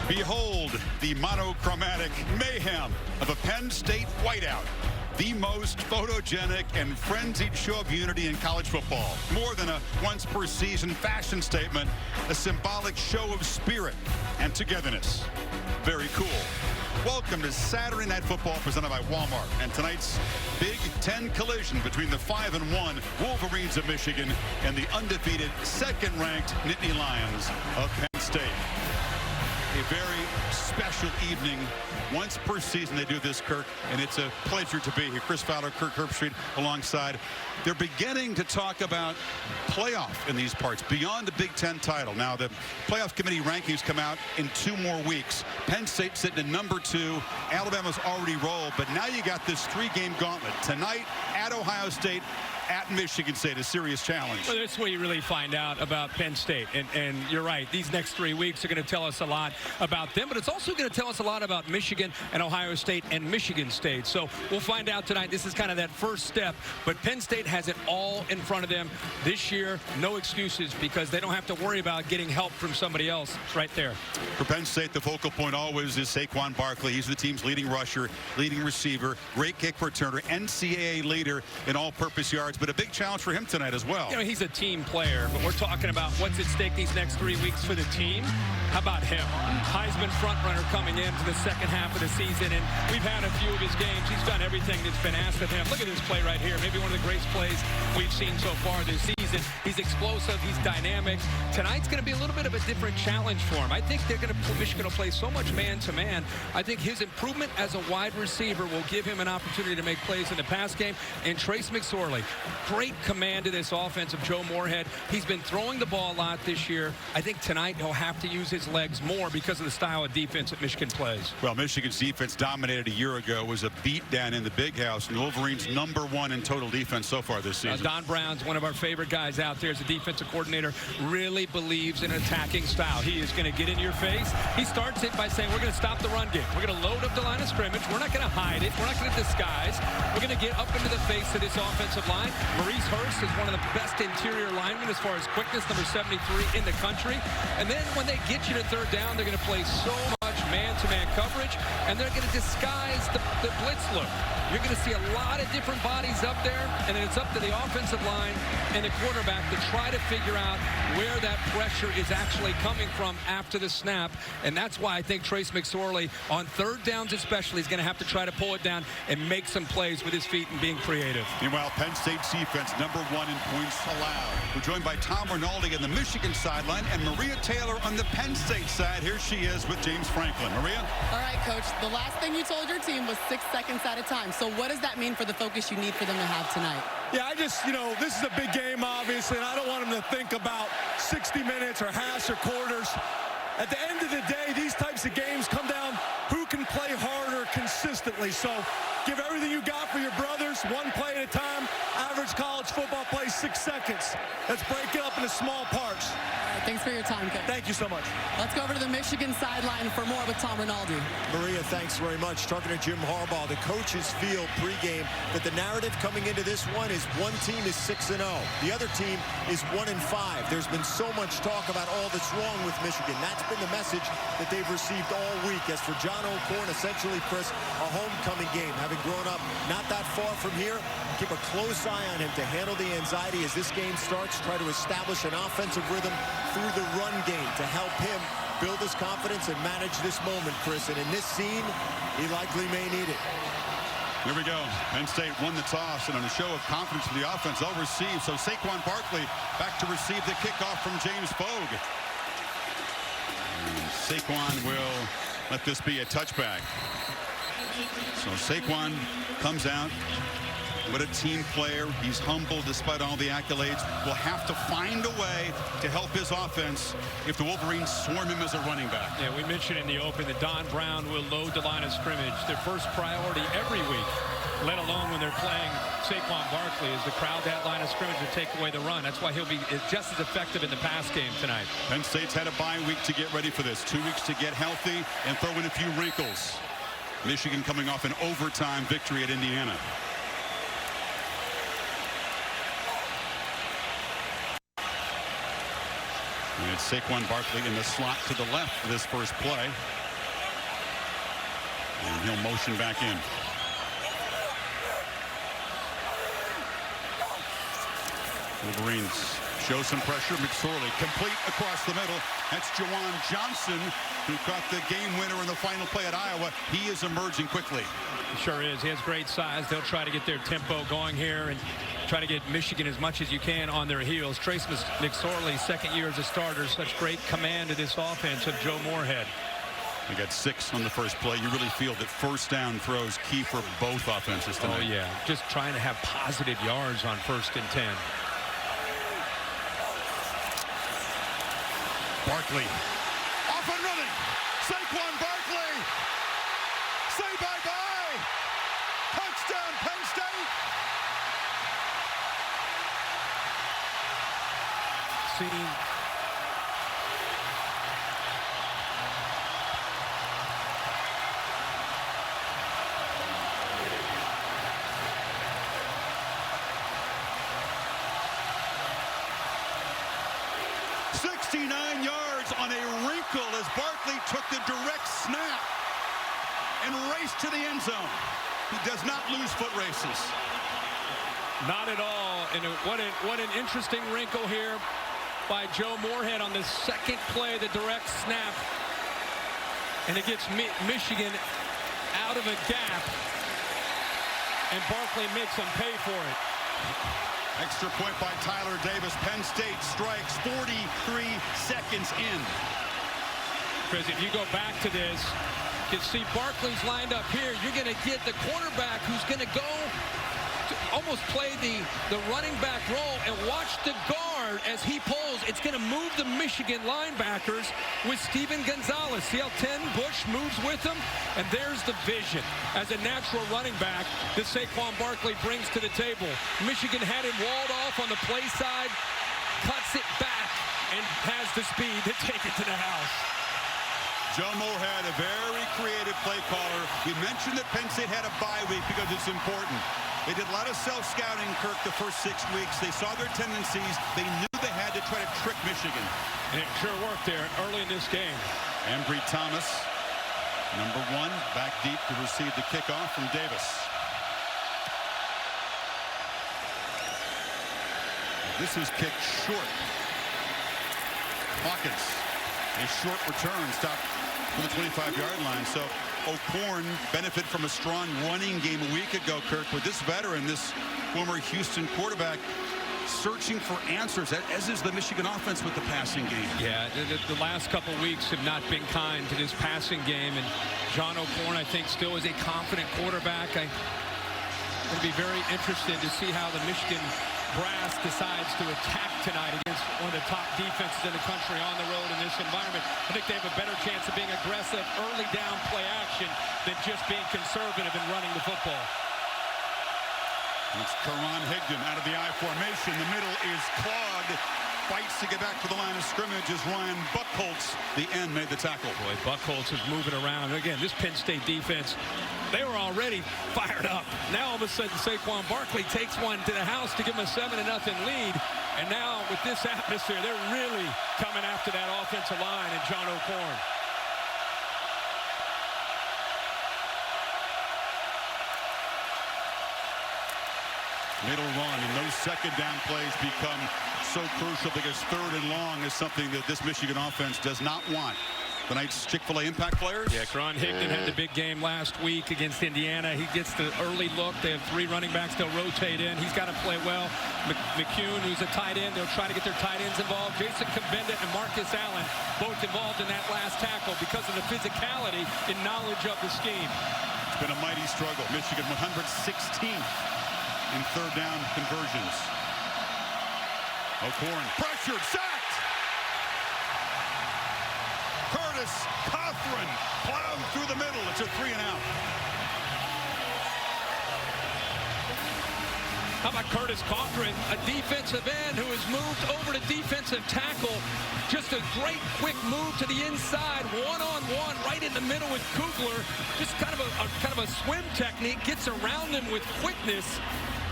Behold the monochromatic mayhem of a Penn State whiteout. The most photogenic and frenzied show of unity in college football. More than a once-per-season fashion statement, a symbolic show of spirit and togetherness. Very cool. Welcome to Saturday Night Football presented by Walmart. And tonight's Big Ten collision between the 5-1 Wolverines of Michigan and the undefeated second-ranked Nittany Lions of Penn State. A very special evening. Once per season they do this, Kirk, and it's a pleasure to be here. Chris Fowler, Kirk Herbstreit alongside. They're beginning to talk about playoff in these parts beyond the Big Ten title. Now the playoff committee rankings come out in 2 more weeks. Penn State sitting at number 2. Alabama's already rolled, but now you got this 3-game gauntlet. Tonight at Ohio State, at Michigan State, a serious challenge. Well, that's where you really find out about Penn State. And you're right, these next 3 weeks are going to tell us a lot about them, but it's also going to tell us a lot about Michigan and Ohio State and Michigan State. So we'll find out tonight. This is kind of that first step, but Penn State has it all in front of them this year. No excuses, because they don't have to worry about getting help from somebody else. It's right there. For Penn State, the focal point always is Saquon Barkley. He's the team's leading rusher, leading receiver, great kick returner, NCAA leader in all-purpose yards, but a big challenge for him tonight as well. You know, he's a team player, but we're talking about what's at stake these next 3 weeks for the team. How about him? Heisman frontrunner coming into the second half of the season, and we've had a few of his games. He's done everything that's been asked of him. Look at this play right here. Maybe one of the greatest plays we've seen so far this season. He's explosive. He's dynamic. Tonight's going to be a little bit of a different challenge for him. I think Michigan will play so much man-to-man. I think his improvement as a wide receiver will give him an opportunity to make plays in the pass game. And Trace McSorley, great command of this offense of Joe Moorhead. He's been throwing the ball a lot this year. I think tonight he'll have to use his legs more because of the style of defense that Michigan plays. Well, Michigan's defense dominated a year ago, was a beatdown in the Big House, and the Wolverines #1 in total defense so far this season. Don Brown's one of our favorite guys out there as a defensive coordinator, really believes in attacking style. He is going to get in your face. He starts it by saying, we're going to stop the run game. We're going to load up the line of scrimmage. We're not going to hide it. We're not going to disguise. We're going to get up into the face of this offensive line. Maurice Hurst is one of the best interior linemen as far as quickness, number 73 in the country. And then when they get you to third down, they're going to play so much man-to-man coverage, and they're going to disguise the blitz look. You're going to see a lot of different bodies up there, and then it's up to the offensive line and the quarterback to try to figure out where that pressure is actually coming from after the snap. And that's why I think Trace McSorley, on third downs especially, is going to have to try to pull it down and make some plays with his feet and being creative. Meanwhile, Penn State's defense, #1 in points allowed. We're joined by Tom Rinaldi on the Michigan sideline and Maria Taylor on the Penn State side. Here she is with James Franklin. Maria? All right, Coach. The last thing you told your team was 6 seconds at a time. So what does that mean for the focus you need for them to have tonight? Yeah, this is a big game, obviously, and I don't want them to think about 60 minutes or halves or quarters. At the end of the day, these types of games come down who can play harder consistently. So give everything you got for your brothers, 1 play at a time. Average college football play 6 seconds. Let's break it up into small parts. All right, thanks for your time, Coach. Thank you so much. Let's go over to the Michigan sideline for more with Tom Rinaldi. Maria, thanks very much. Talking to Jim Harbaugh, the coaches feel pregame that the narrative coming into this one is one team is 6-0. The other team is 1-5. There's been so much talk about all that's wrong with Michigan. That's been the message that they've received all week. As for John O'Korn, essentially, Chris, a homecoming game. Having grown up not that far from here, keep a close eye on him to handle the anxiety as this game starts. Try to establish an offensive rhythm through the run game to help him build his confidence and manage this moment, Chris. And in this scene, he likely may need it. Here we go. Penn State won the toss, and on a show of confidence from the offense, they'll receive. So Saquon Barkley back to receive the kickoff from James Fogue. And Saquon will let this be a touchback. So Saquon comes out. What a team player. He's humble despite all the accolades. Will have to find a way to help his offense if the Wolverines swarm him as a running back. Yeah, we mentioned in the open that Don Brown will load the line of scrimmage. Their first priority every week, let alone when they're playing Saquon Barkley, is to crowd that line of scrimmage and take away the run. That's why he'll be just as effective in the pass game tonight. Penn State's had a bye week to get ready for this. 2 weeks to get healthy and throw in a few wrinkles. Michigan coming off an overtime victory at Indiana. And it's Saquon Barkley in the slot to the left for this first play. And he'll motion back in. Wolverines show some pressure. McSorley complete across the middle. That's Jawan Johnson, who caught the game winner in the final play at Iowa. He is emerging quickly. He sure is. He has great size. They'll try to get their tempo going here and try to get Michigan as much as you can on their heels. Trace McSorley, second year as a starter, such great command of this offense of Joe Moorhead. We got 6 on the first play. You really feel that first down throws key for both offenses tonight. Oh, yeah. Just trying to have positive yards on 1st and 10. Barkley off and running. Saquon Barkley. Say bye-bye. Touchdown, Penn State. See. 69 yards on a wrinkle as Barkley took the direct snap and raced to the end zone. He does not lose foot races. Not at all. And what an interesting wrinkle here by Joe Moorhead on the second play, the direct snap. And it gets Michigan out of a gap. And Barkley makes them pay for it. Extra point by Tyler Davis. Penn State strikes 43 seconds in. Chris, if you go back to this, you can see Barkley's lined up here. You're going to get the cornerback who's going to go to almost play the running back role, and watch the guard as he pulls. It's going to move the Michigan linebackers with Steven Gonzalez. See how 10 Bush moves with him? And there's the vision as a natural running back that Saquon Barkley brings to the table. Michigan had him walled off on the play side, cuts it back, and has the speed to take it to the house. Joe Moorhead, a very creative play caller. We mentioned that Penn State had a bye week because it's important. They did a lot of self-scouting, Kirk, the first 6 weeks. They saw their tendencies. They knew they had to try to trick Michigan. And it sure worked there early in this game. Ambry Thomas, number 1, back deep to receive the kickoff from Davis. This is kicked short. Hawkins, a short return, stopped from the 25-yard line. So O'Korn benefited from a strong running game a week ago, Kirk, with this veteran, this former Houston quarterback, searching for answers, as is the Michigan offense with the passing game. Yeah, the last couple weeks have not been kind to this passing game, and John O'Korn, I think, still is a confident quarterback. I'm going to be very interested to see how the Michigan brass decides to attack tonight against one of the top defenses in the country on the road in this environment. I think they have a better chance of being aggressive early down play action than just being conservative and running the football. It's Karan Higdon out of the I formation. The middle is clogged. Fights to get back to the line of scrimmage as Ryan Buchholz, the end, made the tackle. Boy, Buchholz is moving around. Again, this Penn State defense, they were already fired up. Now all of a sudden Saquon Barkley takes one to the house to give them a 7-0 lead. And now with this atmosphere, they're really coming after that offensive line and John O'Korn. Middle run, and those second down plays become so crucial because 3rd and long is something that this Michigan offense does not want. Tonight's Chick-fil-A impact players. Yeah, Karan Higdon had the big game last week against Indiana. He gets the early look. They have 3 running backs. They'll rotate in. He's got to play well. McCune, who's a tight end, they'll try to get their tight ends involved. Jason Kabenda and Marcus Allen both involved in that last tackle because of the physicality and knowledge of the scheme. It's been a mighty struggle. Michigan 116th in 3rd down conversions. O'Korn pressured, sacked. Curtis Cothran plowed through the middle. It's a 3-and-out. How about Curtis Cothran, a defensive end who has moved over to defensive tackle. Just a great quick move to the inside, one-on-one right in the middle with Kugler. Just kind of a swim technique, gets around him with quickness.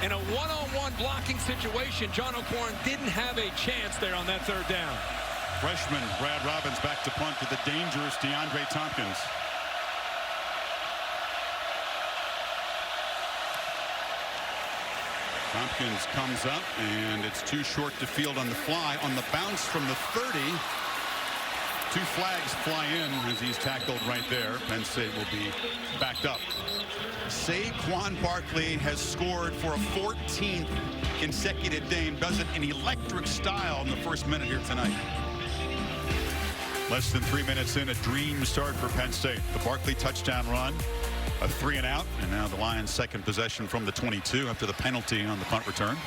In a one-on-one blocking situation, John O'Korn didn't have a chance there on that 3rd down. Freshman Brad Robbins back to punt to the dangerous DeAndre Tompkins. Tompkins comes up, and it's too short to field on the fly. On the bounce from the 30, 2 flags fly in as he's tackled right there. Penn State will be backed up. Saquon Barkley has scored for a 14th consecutive day and does it in electric style in the first minute here tonight. Less than 3 minutes in, a dream start for Penn State. The Barkley touchdown run, a 3 and out, and now the Lions' second possession from the 22 after the penalty on the punt return.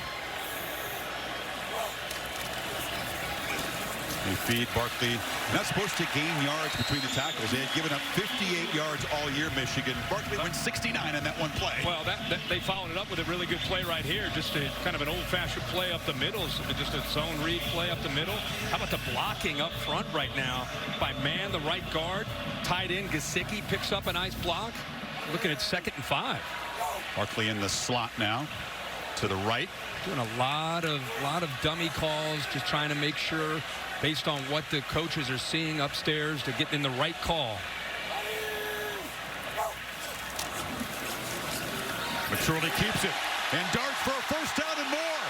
They feed Barkley. Not supposed to gain yards between the tackles. They had given up 58 yards all year, Michigan. Barkley went 69 in that one play. Well, they followed it up with a really good play right here. Just a kind of an old-fashioned play up the middle. Just a zone read play up the middle. How about the blocking up front right now by Man, the right guard? Tight end, Gesicki picks up a nice block. Looking at 2nd and 5. Barkley in the slot now to the right. Doing a lot of dummy calls, just trying to make sure, based on what the coaches are seeing upstairs, to get in the right call. McSorley keeps it and darts for a first down and more.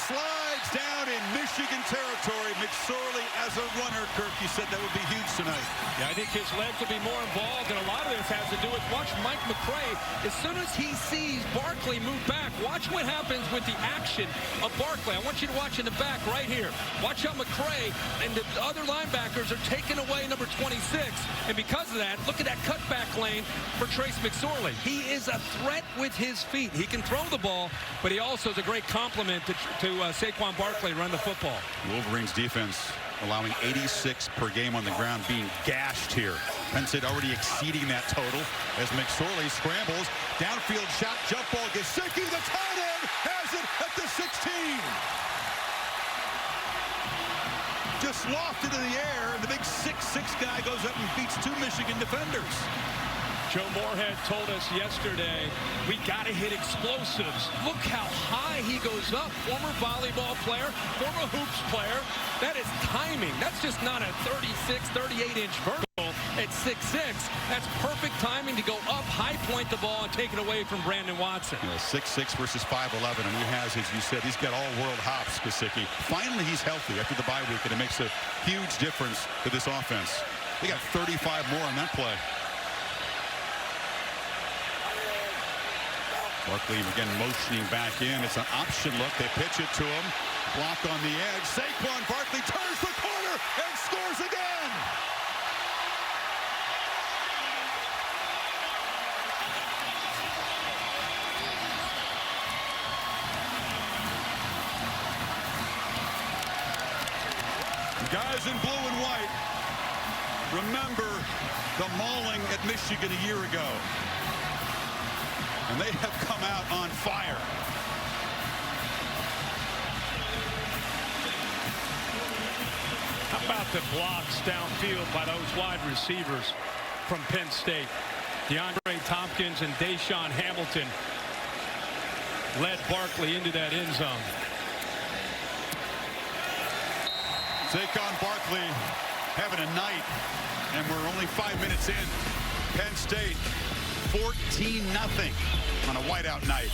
Slides down in Michigan territory. McSorley as a runner, Kirk, you said that would be huge tonight. Yeah, I think his legs will be more involved, and a lot of this has to do with, watch Mike McCray. As soon as he sees Barkley move back, watch what happens with the action of Barkley. I want you to watch in the back right here. Watch how McCray and the other linebackers are taking away number 26. And because of that, look at that cutback lane for Trace McSorley. He is a threat with his feet. He can throw the ball, but he also is a great compliment to Saquon Barkley run the football. Wolverines defense allowing 86 per game on the ground, being gashed here. Penn State already exceeding that total as McSorley scrambles. Downfield shot, jump ball. Gesicki, the tight end, has it at the 16. Just lofted in the air, and the big 6'6" guy goes up and beats 2 Michigan defenders. Joe Moorhead told us yesterday, we got to hit explosives. Look how high he goes up. Former volleyball player, former hoops player. That is timing. That's just not a 36, 38-inch vertical at 6'6". That's perfect timing to go up, high point the ball, and take it away from Brandon Watson. 6'6" versus 5'11", and he has, as you said, he's got all-world hops, Gesicki. Finally, he's healthy after the bye week, and it makes a huge difference to this offense. They got 35 more on that play. Barkley again motioning back in. It's an option look. They pitch it to him. Block on the edge. Saquon Barkley turns the corner and scores again. Guys in blue and white, remember the mauling at Michigan a year ago. And they have come out on fire. How about the blocks downfield by those wide receivers from Penn State? DeAndre Tompkins and Deshaun Hamilton led Barkley into that end zone. Saquon Barkley having a night, and we're only 5 minutes in. Penn State 14-0 on a whiteout night.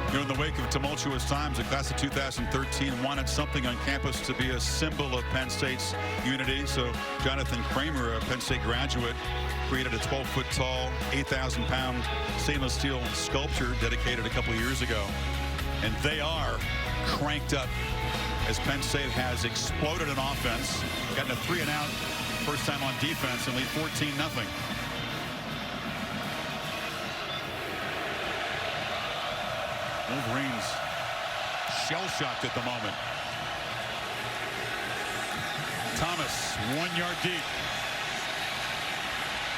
You know, in the wake of tumultuous times, the class of 2013 wanted something on campus to be a symbol of Penn State's unity. So Jonathan Kramer, a Penn State graduate, created a 12-foot tall, 8,000-pound stainless steel sculpture dedicated a couple of years ago. And they are cranked up as Penn State has exploded in offense, gotten a 3 and out first time on defense, and lead 14-0. Wolverines shell-shocked at the moment. Thomas 1 yard deep.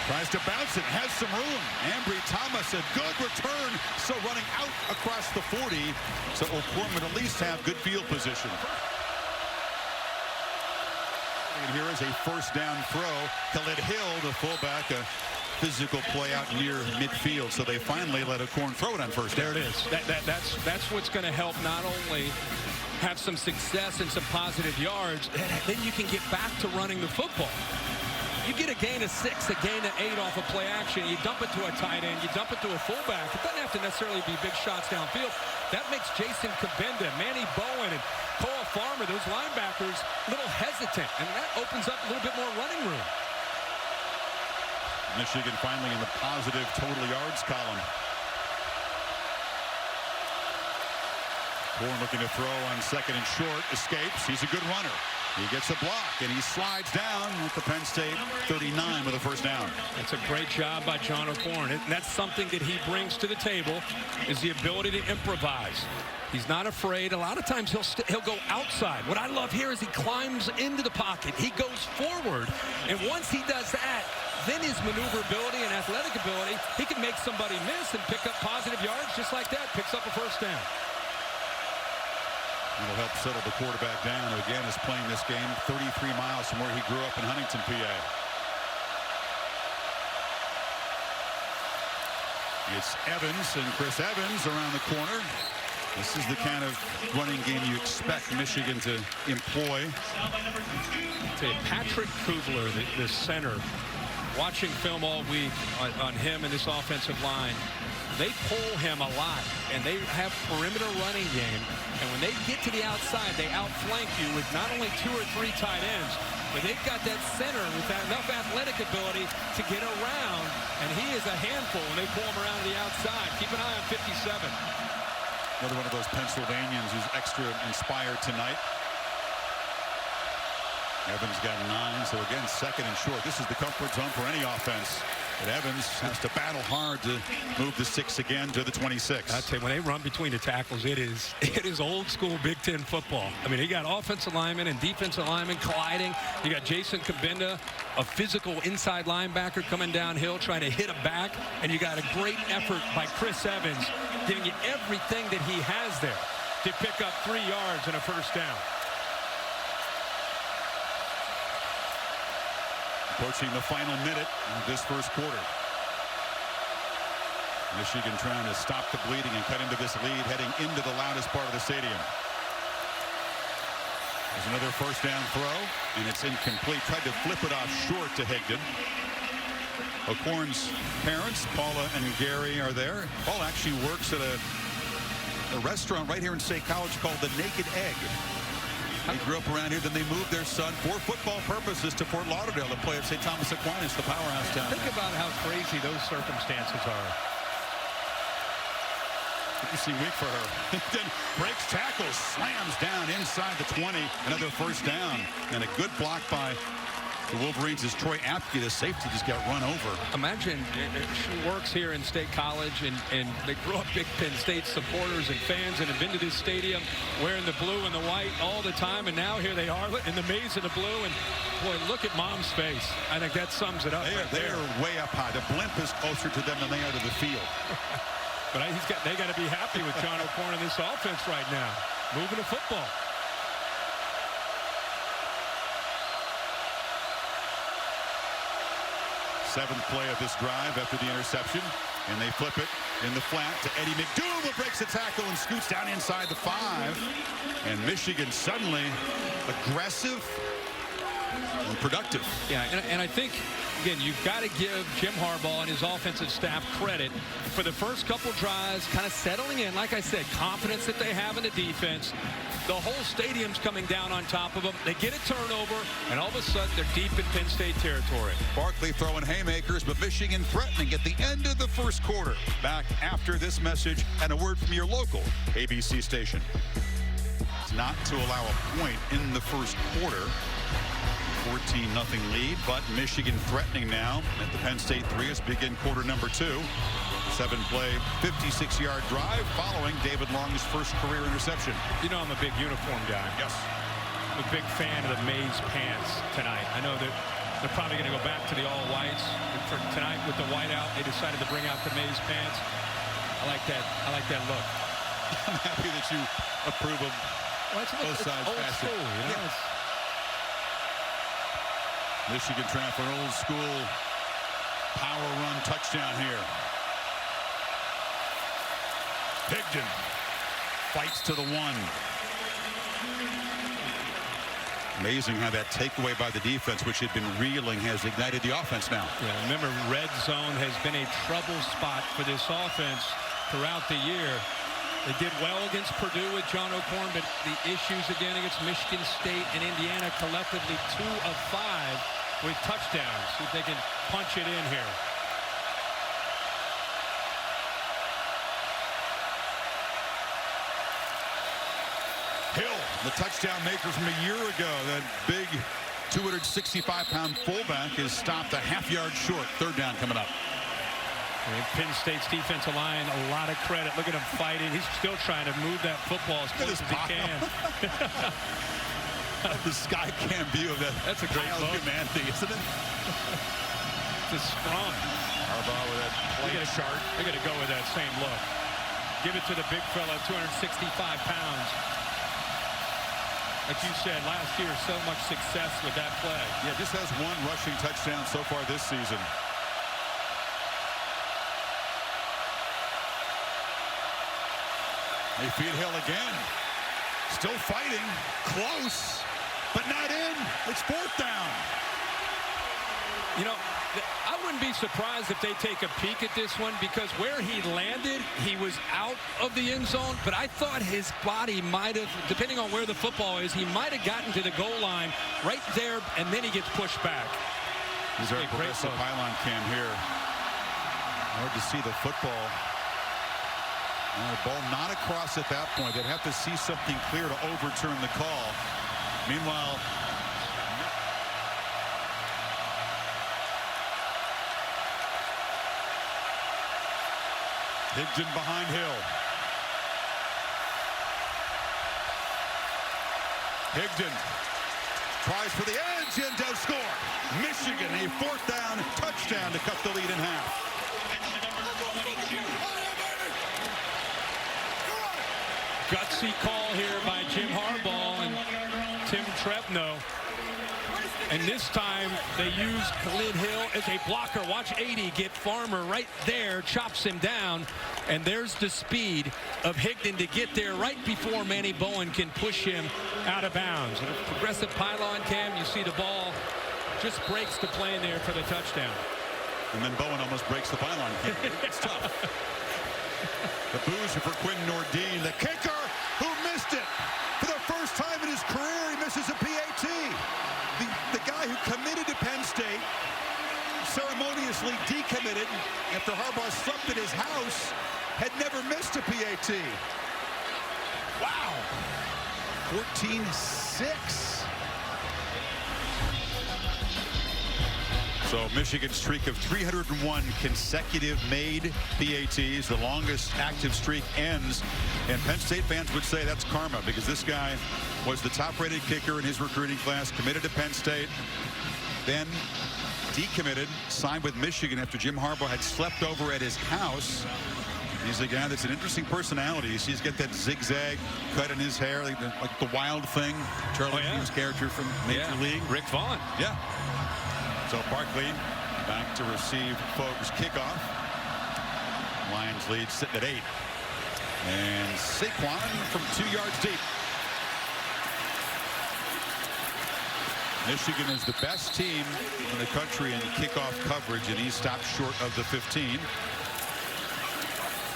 Tries to bounce it, has some room. Ambry Thomas, a good return, so running out across the 40. So O'Corman at least have good field position. And here is a first down throw. Khalid Hill, the fullback, a physical play out near midfield. So they finally let O'Corn throw it on first down. There it is. That's what's going to help not only have some success and some positive yards, then you can get back to running the football. You get a gain of 6, a gain of 8 off a play action. You dump it to a tight end. You dump it to a fullback. It doesn't have to necessarily be big shots downfield. That makes Jason Kabinda, Manny Bowen, and Cole Farmer, those linebackers, a little hesitant. And that opens up a little bit more running room. Michigan finally in the positive total yards column. Bourne looking to throw on 2nd and short. Escapes. He's a good runner. He gets a block, and he slides down at the Penn State 39 with a first down. That's a great job by John O'Korn. And that's something that he brings to the table, is the ability to improvise. He's not afraid. A lot of times he'll go outside. What I love here is he climbs into the pocket. He goes forward. And once he does that, then his maneuverability and athletic ability, he can make somebody miss and pick up positive yards just like that. Picks up a first down. It'll help settle the quarterback down, who again is playing this game 33 miles from where he grew up in Huntington, PA. It's Evans and Chris Evans around the corner. This is the kind of running game you expect Michigan to employ. Patrick Kubler, the center, watching film all week on him and this offensive line. They pull him a lot, and they have perimeter running game. And when they get to the outside, they outflank you with not only 2 or 3 tight ends, but they've got that center with that enough athletic ability to get around. And he is a handful when they pull him around to the outside. Keep an eye on 57. Another one of those Pennsylvanians who's extra inspired tonight. Evans got 9, so again, 2nd and short. This is the comfort zone for any offense. But Evans has to battle hard to move the 6 again to the 26. I'd say when they run between the tackles, it is old school Big Ten football. I mean, you got offensive linemen and defensive linemen colliding. You got Jason Kabinda, a physical inside linebacker coming downhill trying to hit a back, and you got a great effort by Chris Evans, giving you everything that he has there to pick up 3 yards and a first down. Approaching the final minute of this first quarter. Michigan trying to stop the bleeding and cut into this lead, heading into the loudest part of the stadium. There's another first down throw, and it's incomplete. Tried to flip it off short to Higdon. O'Korn's parents, Paula and Gary, are there. Paul actually works at a restaurant right here in State College called the Naked Egg. They grew up around here, then they moved their son for football purposes to Fort Lauderdale to play at St. Thomas Aquinas, the powerhouse town. Think about how crazy those circumstances are. Interesting week for her. Then breaks tackles, slams down inside the 20. Another first down, and a good block by the Wolverines as Troy Apke, the safety, just got run over. Imagine she works here in State College, and they grew up big Penn State supporters and fans and have been to this stadium wearing the blue and the white all the time, and now here they are in the maze of the blue, and boy, look at Mom's face. I think that sums it up. They are way up high. The blimp is closer to them than they are to the field. But they got to be happy with John O'Korn in this offense right now, moving the football. Seventh play of this drive after the interception, and they flip it in the flat to Eddie McDoom, who breaks the tackle and scoots down inside the 5. And Michigan suddenly aggressive and productive. Yeah, and I think, again, you've got to give Jim Harbaugh and his offensive staff credit for the first couple drives, kind of settling in. Like I said, confidence that they have in the defense. The whole stadium's coming down on top of them. They get a turnover, and all of a sudden, they're deep in Penn State territory. Barkley throwing haymakers, but Michigan threatening at the end of the first quarter. Back after this message and a word from your local ABC station. It's not to allow a point in the first quarter. 14-0 lead, but Michigan threatening now at the Penn State 3 as begin quarter number 2. 7-play, 56-yard drive following David Long's first career interception. You know I'm a big uniform guy. Yes. I'm a big fan of the maize pants tonight. I know that they're probably going to go back to the all-whites. For tonight with the whiteout, they decided to bring out the maize pants. I like that. I like that look. I'm happy that you approve of both sides. Old school, you know? Yeah. Michigan trying for an old school power run touchdown here. Higdon fights to the 1. Amazing how that takeaway by the defense, which had been reeling, has ignited the offense now. Yeah, remember, red zone has been a trouble spot for this offense throughout the year. They did well against Purdue with John O'Korn, but the issues again against Michigan State and Indiana, collectively 2 of 5 with touchdowns. See if they can punch it in here. Hill, the touchdown maker from a year ago. That big 265-pound fullback is stopped a half-yard short. Third down coming up. And Penn State's defensive line, a lot of credit. Look at him fighting. He's still trying to move that football as close as he can. The sky cam view of that. That's a great look. Humanity, isn't it? It's a scrum. Harbaugh with that play chart. They're going to go with that same look. Give it to the big fella, 265 pounds. Like you said, last year, so much success with that play. Yeah, just has 1 rushing touchdown so far this season. They feed Hill again. Still fighting. Close, but not in. It's 4th down. You know, I wouldn't be surprised if they take a peek at this one, because where he landed, he was out of the end zone, but I thought his body might have, depending on where the football is, he might have gotten to the goal line right there, and then he gets pushed back. These are progressive pylon cam here. Hard to see the football. And the ball not across at that point. They'd have to see something clear to overturn the call. Meanwhile, Higdon behind Hill. Higdon tries for the edge and does score. Michigan, a 4th down touchdown to cut the lead in half. Gutsy call here by Jim Harbaugh and Tim Trebno. And this time they use Khalid Hill as a blocker. Watch 80 get Farmer right there, chops him down. And there's the speed of Higdon to get there right before Manny Bowen can push him out of bounds. And a progressive pylon cam, you see the ball just breaks the plane there for the touchdown. And then Bowen almost breaks the pylon cam. It's tough. The boozer for Quinn Nordine, the kicker who missed it. For the first time in his career, he misses a PAT. The guy who committed to Penn State, ceremoniously decommitted after Harbaugh slept at his house, had never missed a PAT. Wow. 14-6. So Michigan's streak of 301 consecutive made PATs, the longest active streak, ends. And Penn State fans would say that's karma, because this guy was the top-rated kicker in his recruiting class, committed to Penn State, then decommitted, signed with Michigan after Jim Harbaugh had slept over at his house. He's a guy that's an interesting personality. You see he's got that zigzag cut in his hair, like the Wild Thing, Charlie Sheen's character from Major League. Rick Vaughn. Yeah. So Barkley back to receive Fogue's kickoff. Lions lead sitting at 8. And Saquon from 2 yards deep. Michigan is the best team in the country in kickoff coverage, and he stopped short of the 15.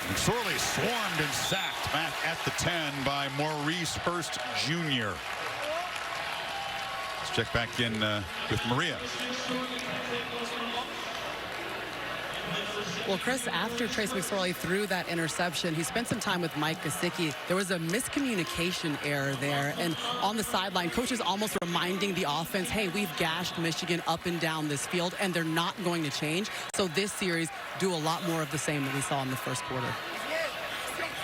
McSorley swarmed and sacked back at the 10 by Maurice Hurst Jr. Let's check back in with Maria. Well, Chris, after Trace McSorley threw that interception, he spent some time with Mike Gesicki. There was a miscommunication error there, and on the sideline, coaches almost reminding the offense, hey, we've gashed Michigan up and down this field, and they're not going to change. So this series, do a lot more of the same that we saw in the first quarter.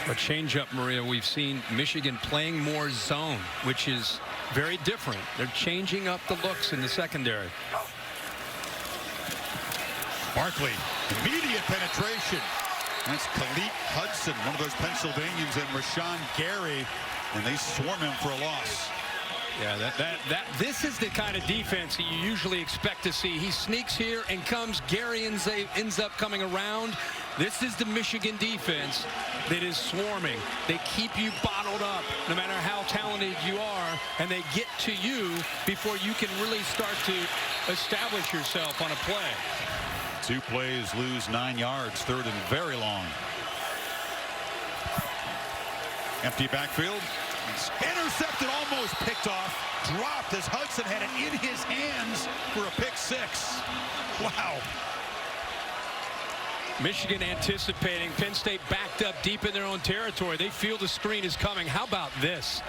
A change-up, Maria. We've seen Michigan playing more zone, which is very different. They're changing up the looks in the secondary. Barkley, immediate penetration. That's Khalid Hudson, one of those Pennsylvanians, and Rashawn Gary, and they swarm him for a loss. Yeah, this is the kind of defense that you usually expect to see. He sneaks here and comes. Gary ends up coming around. This is the Michigan defense that is swarming. They keep you bottled up no matter how talented you are, and they get to you before you can really start to establish yourself on a play. 2 plays, lose 9 yards, 3rd and very long. Empty backfield. Intercepted, almost picked off. Dropped as Hudson had it in his hands for a pick 6. Wow. Michigan anticipating. Penn State backed up deep in their own territory. They feel the screen is coming. How about this?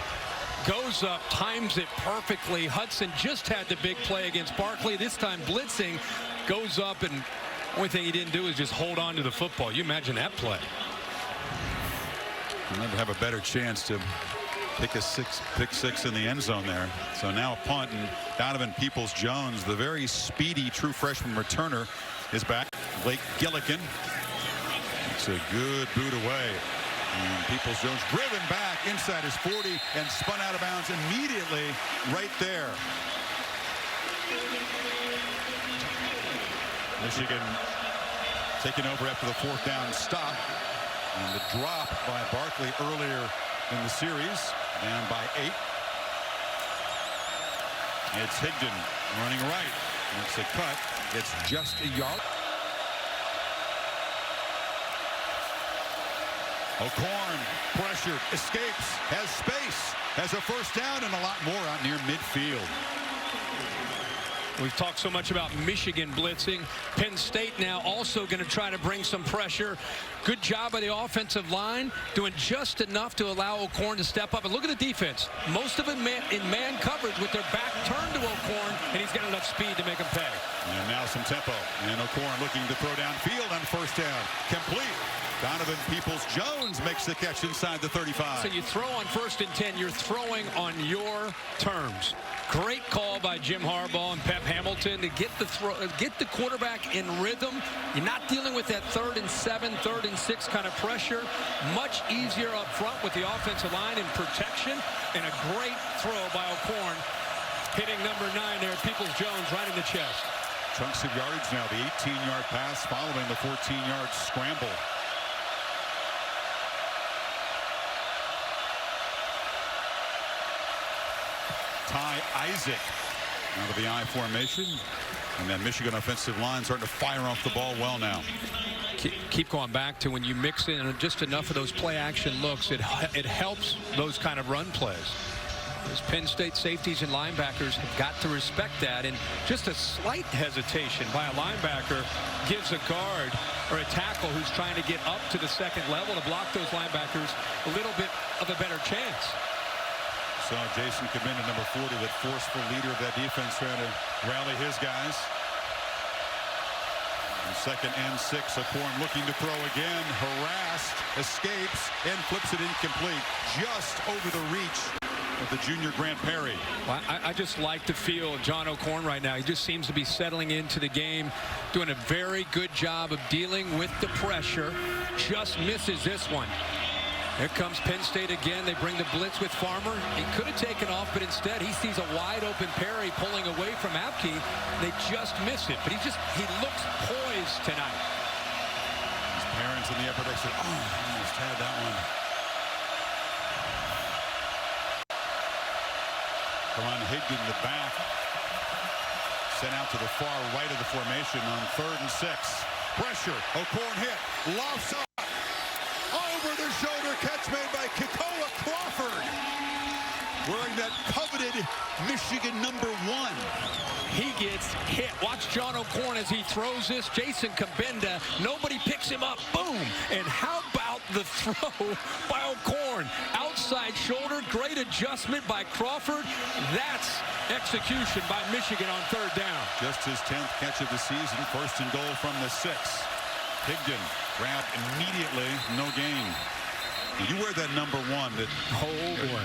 Goes up, times it perfectly. Hudson just had the big play against Barkley. This time blitzing, goes up, and only thing he didn't do is just hold on to the football. You imagine that play. You'll never have a better chance to pick six in the end zone there. So now a punt, and Donovan Peoples-Jones, the very speedy true freshman returner, is back. Blake Gillikin. It's a good boot away. And Peoples-Jones driven back inside his 40 and spun out of bounds immediately right there. Michigan taking over after the 4th down stop. And the drop by Barkley earlier in the series, down by 8. It's Higdon running right. Makes a cut. Gets just a yard. O'Korn pressured, escapes, has space, has a 1st down and a lot more out near midfield. We've talked so much about Michigan blitzing. Penn State now also going to try to bring some pressure. Good job by the offensive line, doing just enough to allow O'Korn to step up. And look at the defense. Most of it in man coverage with their back turned to O'Korn, and he's got enough speed to make him pay. And now some tempo. And O'Korn looking to throw downfield on 1st down. Complete. Donovan Peoples-Jones makes the catch inside the 35. So you throw on 1st and 10. You're throwing on your terms. Great call by Jim Harbaugh and Pep Hamilton to get the quarterback in rhythm. You're not dealing with that 3rd and 7, 3rd and 6 kind of pressure. Much easier up front with the offensive line and protection. And a great throw by O'Korn, hitting number 9 there, Peoples-Jones, right in the chest. Chunks of yardage now. The 18-yard pass following the 14-yard scramble. Ty Isaac out of the I formation, and then Michigan offensive line starting to fire off the ball well now. Keep going back to when you mix in just enough of those play action looks, it helps those kind of run plays. Those Penn State safeties and linebackers have got to respect that, and just a slight hesitation by a linebacker gives a guard or a tackle who's trying to get up to the 2nd level to block those linebackers a little bit of a better chance. So Jason Kabinda, number 40, that forceful leader of that defense, trying to rally his guys. And 2nd and 6, O'Korn looking to throw again, harassed, escapes, and flips it incomplete, just over the reach of the junior Grant Perry. Well, I just like the feel of John O'Korn right now. He just seems to be settling into the game, doing a very good job of dealing with the pressure. Just misses this one. Here comes Penn State again. They bring the blitz with Farmer. He could have taken off, but instead he sees a wide open Perry pulling away from Apke. They just miss it, but he looks poised tonight. His parents in the upper deck said, oh, almost had that one. Come on, Higdon in the back. Sent out to the far right of the formation on 3rd and 6. Pressure, O'Korn hit, lofts up. Over the shoulder catch made by Kekoa Crawford, wearing that coveted Michigan number 1. He gets hit. Watch John O'Korn as he throws this. Jason Kabinda, nobody picks him up. Boom! And how about the throw by O'Korn? Outside shoulder, great adjustment by Crawford. That's execution by Michigan on 3rd down. Just his 10th catch of the season, 1st and goal from the 6. Higdon grabbed immediately, no gain. You wear that number 1 that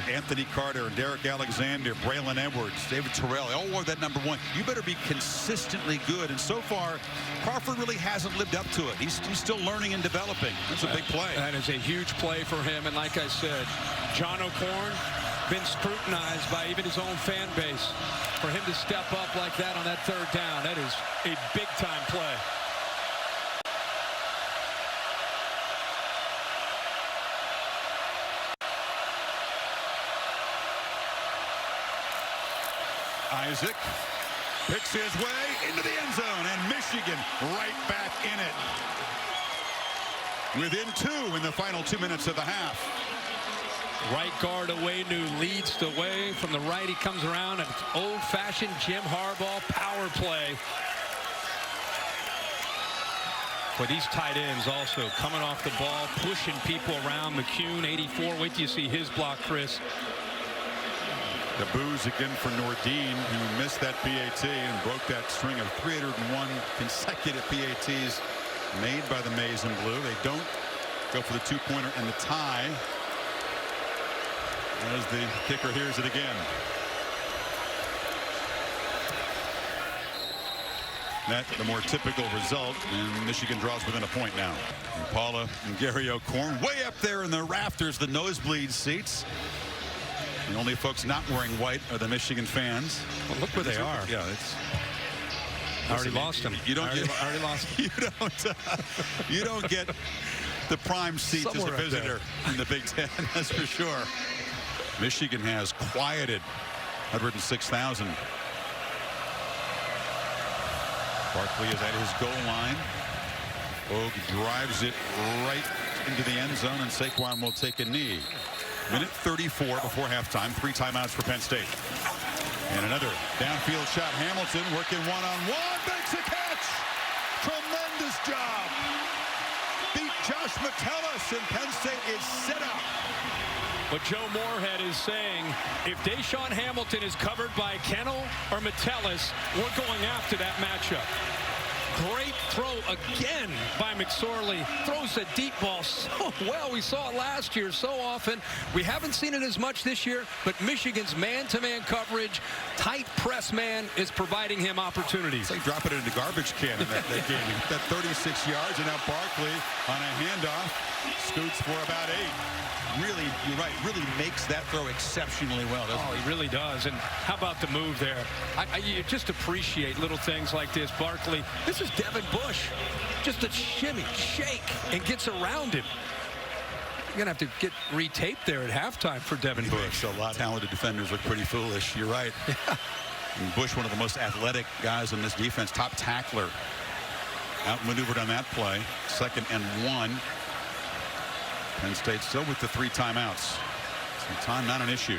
Anthony Carter, Derek Alexander, Braylon Edwards, David Terrell, all wore that number 1. You better be consistently good. And so far, Crawford really hasn't lived up to it. He's still learning and developing. That's a big play. That is a huge play for him. And like I said, John O'Korn, been scrutinized by even his own fan base. For him to step up like that on that third down, that is a big-time play. Isaac picks his way into the end zone, and Michigan right back in it. Within 2 in the final 2 minutes of the half. Right guard Owenu leads the way from the right. He comes around, and old-fashioned Jim Harbaugh power play. But these tight ends also coming off the ball, pushing people around. McCune, 84. Wait till you see his block, Chris. The boos again for Nordine, who missed that PAT and broke that string of 301 consecutive PATs made by the Maize and Blue. They don't go for the two-pointer and the tie, as the kicker hears it again. That's the more typical result, and Michigan draws within a point now. And Paula and Gary O'Corn way up there in the rafters, the nosebleed seats. The only folks not wearing white are the Michigan fans. Well, look where they are. Yeah, it's. I already lost them. You don't. I already lost them. You don't get the prime seats Somewhere as a visitor in the Big Ten. That's for sure. Michigan has quieted 106,000. Barkley is at his goal line. Bogue drives it right into the end zone, and Saquon will take a knee. Minute 34 before halftime. 3 timeouts for Penn State. And another downfield shot. Hamilton working one-on-one. Makes a catch. Tremendous job. Beat Josh Metellus, and Penn State is set up. What Joe Moorhead is saying, if Deshaun Hamilton is covered by Kennel or Metellus, we're going after that matchup. Great throw again by McSorley. Throws a deep ball so well. We saw it last year so often. We haven't seen it as much this year, but Michigan's man-to-man coverage, tight press man is providing him opportunities. It's like dropping it in the garbage can in that game. He hit that 36 yards, and now Barkley on a handoff scoots for about 8. Really, you're right, really makes that throw exceptionally well, doesn't he really does. And how about the move there? You just appreciate little things like this. Barkley, this is Devin Bush. Just a shimmy, shake, and gets around him. You're going to have to get retaped there at halftime for Devin Bush. A lot of talented defenders look pretty foolish. You're right. And Bush, one of the most athletic guys on this defense, top tackler. Outmaneuvered on that play. 2nd and 1. Penn State still with the 3 timeouts. So time not an issue.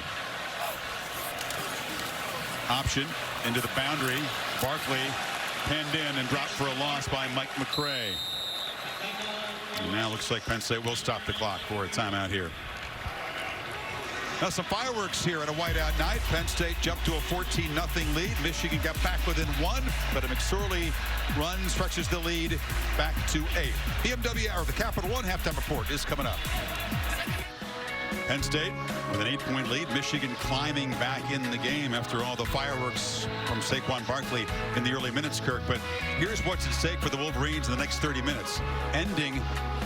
Option into the boundary. Barkley penned in and dropped for a loss by Mike McCray. And now looks like Penn State will stop the clock for a timeout here. Now some fireworks here at a whiteout night. Penn State jumped to a 14-0 lead. Michigan got back within 1, but a McSorley run stretches the lead back to 8. BMW Hour of the Capital One halftime report is coming up. Penn State with an 8-point lead. Michigan climbing back in the game after all the fireworks from Saquon Barkley in the early minutes, Kirk. But here's what's at stake for the Wolverines in the next 30 minutes. Ending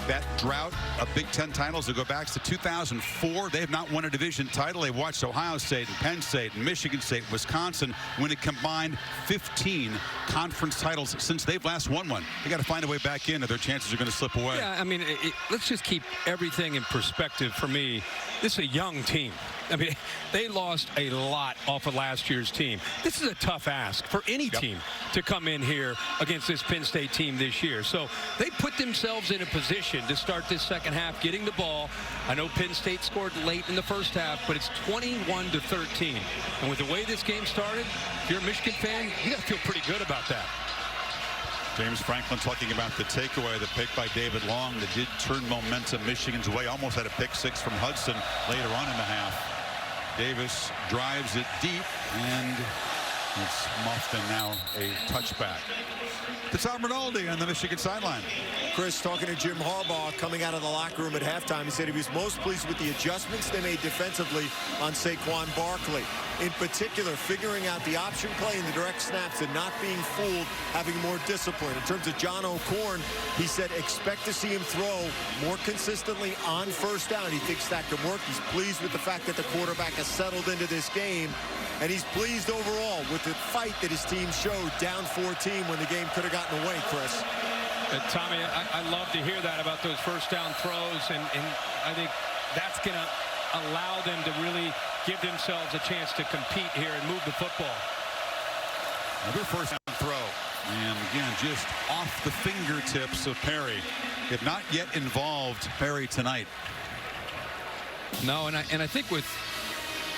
that drought of Big Ten titles that go back to 2004. They have not won a division title. They've watched Ohio State and Penn State and Michigan State, Wisconsin win a combined 15 conference titles since they've last won one. They got to find a way back in, or their chances are going to slip away. Yeah, I mean, let's just keep everything in perspective for me. This is a young team. I mean, they lost a lot off of last year's team. This is a tough ask for any team to come in here against this Penn State team this year. So they put themselves in a position to start this second half, getting the ball. I know Penn State scored late in the first half, but it's 21-13. And with the way this game started, if you're a Michigan fan, you got to feel pretty good about that. James Franklin talking about the takeaway, the pick by David Long that did turn momentum Michigan's way. Almost had a pick 6 from Hudson later on in the half. Davis drives it deep, and it's muffed, and now a touchback. to Tom Rinaldi on the Michigan sideline. Chris, talking to Jim Harbaugh coming out of the locker room at halftime, he said he was most pleased with the adjustments they made defensively on Saquon Barkley. In particular, figuring out the option play and the direct snaps and not being fooled, having more discipline. In terms of John O'Korn, he said expect to see him throw more consistently on first down. He thinks that can work. He's pleased with the fact that the quarterback has settled into this game. And he's pleased overall with the fight that his team showed down 14 when the game could have gotten away, Chris. Tommy, I love to hear that about those first down throws, and I think that's going to allow them to really give themselves a chance to compete here and move the football. Another first down throw, and again, just off the fingertips of Perry. Have not yet involved Perry tonight. No, and I think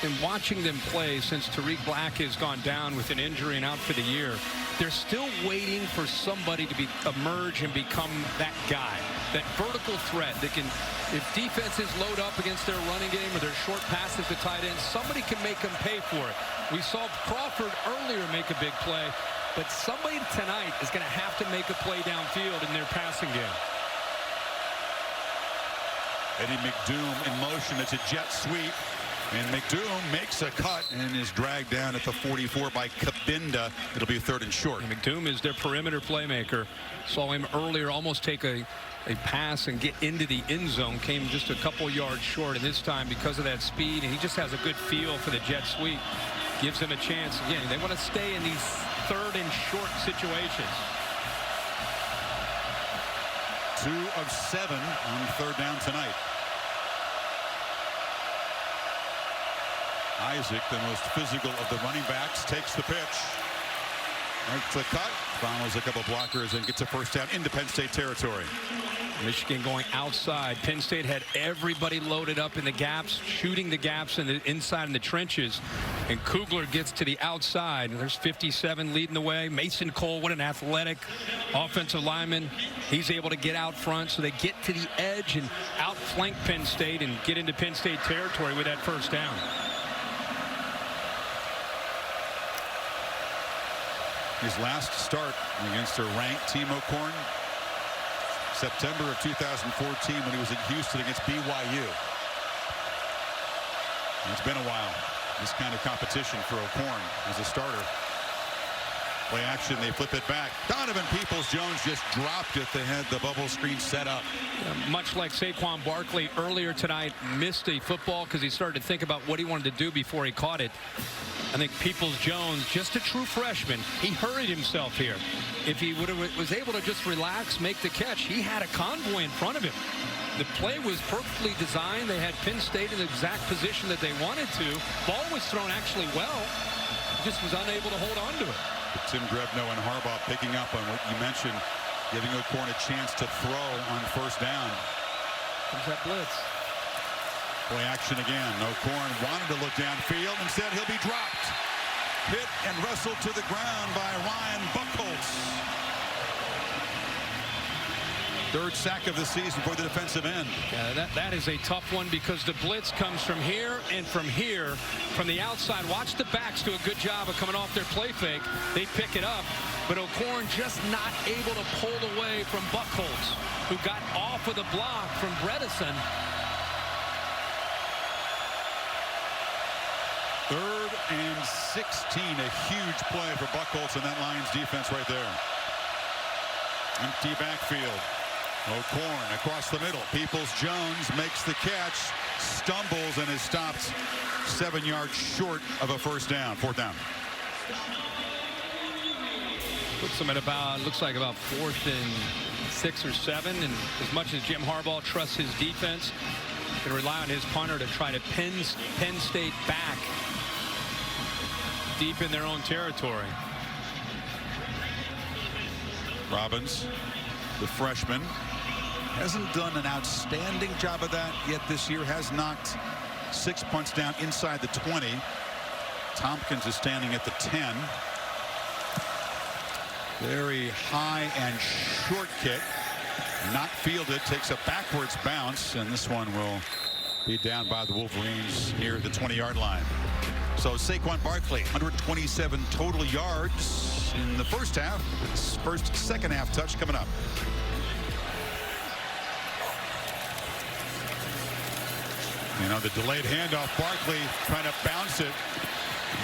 in watching them play since Tariq Black has gone down with an injury and out for the year, they're still waiting for somebody to emerge and become that guy, that vertical threat that can, if defenses load up against their running game or their short passes to tight ends, somebody can make them pay for it. We saw Crawford earlier make a big play, but somebody tonight is going to have to make a play downfield in their passing game. Eddie McDoom in motion. It's a jet sweep. And McDoom makes a cut and is dragged down at the 44 by Kabinda. It'll be 3rd and short. And McDoom is their perimeter playmaker. Saw him earlier almost take a pass and get into the end zone. Came just a couple yards short, and this time because of that speed, and he just has a good feel for the jet sweep. Gives him a chance. Again, they want to stay in these 3rd and short situations. 2 of 7 on 3rd down tonight. Isaac, the most physical of the running backs, takes the pitch. Makes a cut, follows a couple blockers, and gets a first down into Penn State territory. Michigan going outside. Penn State had everybody loaded up in the gaps, shooting the gaps in the inside in the trenches. And Kugler gets to the outside. And there's 57 leading the way. Mason Cole, what an athletic offensive lineman. He's able to get out front, so they get to the edge and outflank Penn State and get into Penn State territory with that first down. His last start against a ranked Team O'Korn, September of 2014, when he was in Houston against BYU. It's been a while, this kind of competition for O'Korn as a starter. Play action, they flip it back. Donovan Peoples-Jones just dropped it. They had the bubble screen set up. Yeah, much like Saquon Barkley earlier tonight, missed a football because he started to think about what he wanted to do before he caught it. I think Peoples-Jones, just a true freshman, he hurried himself here. If he was able to just relax, make the catch, he had a convoy in front of him. The play was perfectly designed. They had Penn State in the exact position that they wanted to. Ball was thrown actually well. He just was unable to hold on to it. Tim Grebno and Harbaugh picking up on what you mentioned, giving O'Korn a chance to throw on first down. Comes that blitz. Play action again. O'Korn wanted to look downfield. Instead, he'll be dropped. Hit and wrestled to the ground by Ryan Buchholz. 3rd sack of the season for the defensive end. Yeah, that is a tough one because the blitz comes from here and from here, from the outside. Watch the backs do a good job of coming off their play fake. They pick it up, but O'Korn just not able to pull away from Buchholz, who got off of the block from Bredesen. 3rd and 16, a huge play for Buchholz and that Lions defense right there. Empty backfield. O'Korn across the middle. Peoples-Jones makes the catch, stumbles, and is stopped 7 yards short of a first down. 4th down. Puts them at about, looks like about 4th and 6 or 7. And as much as Jim Harbaugh trusts his defense, can rely on his punter to try to pin Penn State back deep in their own territory. Robbins, the freshman, hasn't done an outstanding job of that yet this year. Has knocked 6 punts down inside the 20. Tompkins is standing at the 10. Very high and short kick. Not fielded. Takes a backwards bounce. And this one will be down by the Wolverines near the 20-yard line. So Saquon Barkley, 127 total yards in the first half. His first second half touch coming up. You know, the delayed handoff, Barkley trying to bounce it.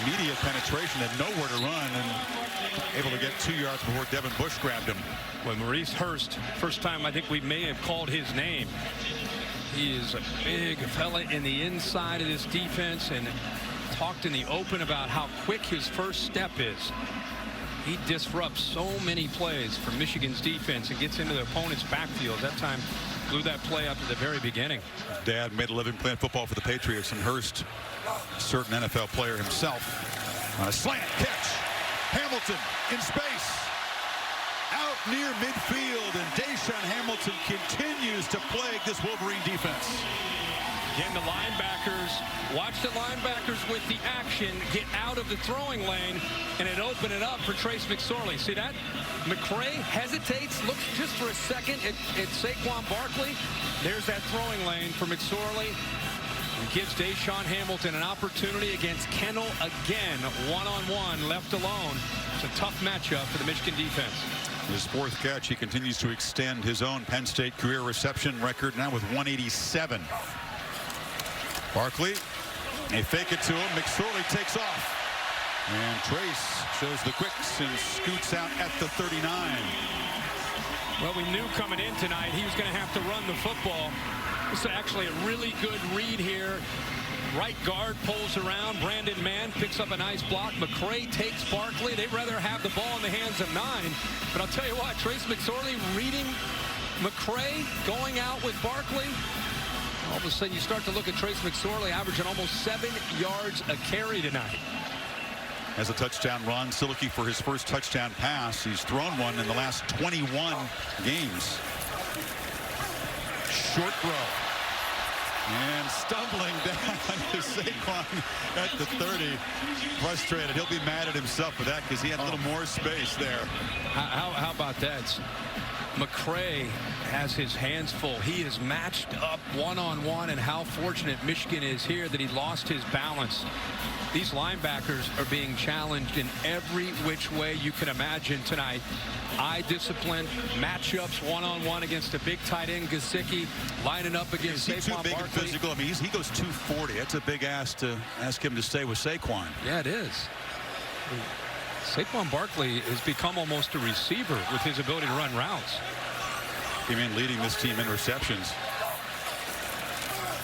Immediate penetration and nowhere to run, and able to get 2 yards before Devin Bush grabbed him. When Maurice Hurst, first time I think we may have called his name. He is a big fella in the inside of this defense, and talked in the open about how quick his first step is. He disrupts so many plays for Michigan's defense and gets into the opponent's backfield. That time blew that play up at the very beginning. Dad made a living playing football for the Patriots, and Hurst, a certain NFL player himself. Slant catch. Hamilton in space. Out near midfield, and Deshaun Hamilton continues to plague this Wolverine defense. Again, the linebackers, watch the linebackers with the action, get out of the throwing lane, and it opened it up for Trace McSorley. See that? McCray hesitates, looks just for a second at Saquon Barkley. There's that throwing lane for McSorley. And gives Deshaun Hamilton an opportunity against Kennel again, one-on-one, left alone. It's a tough matchup for the Michigan defense. His fourth catch, he continues to extend his own Penn State career reception record, now with 187. Barkley, they fake it to him. McSorley takes off. And Trace shows the quicks and scoots out at the 39. Well, we knew coming in tonight he was going to have to run the football. This is actually a really good read here. Right guard pulls around. Brandon Mann picks up a nice block. McCray takes Barkley. They'd rather have the ball in the hands of 9. But I'll tell you what, Trace McSorley reading McCray, going out with Barkley. All of a sudden, you start to look at Trace McSorley averaging almost 7 yards a carry tonight. As a touchdown run, still looking for his first touchdown pass. He's thrown one in the last 21 games. Short throw. And stumbling down to Saquon at the 30. Frustrated. He'll be mad at himself for that because he had a little more space there. How about that? McCray has his hands full. He is matched up one-on-one, and how fortunate Michigan is here that he lost his balance. These linebackers are being challenged in every which way you can imagine tonight. Eye discipline, matchups one-on-one against a big tight end, Gesicki, lining up against Saquon too big Barkley. And physical. I mean, he goes 240. That's a big ask to ask him to stay with Saquon. Yeah, it is. Saquon Barkley has become almost a receiver with his ability to run routes. Came in leading this team in receptions.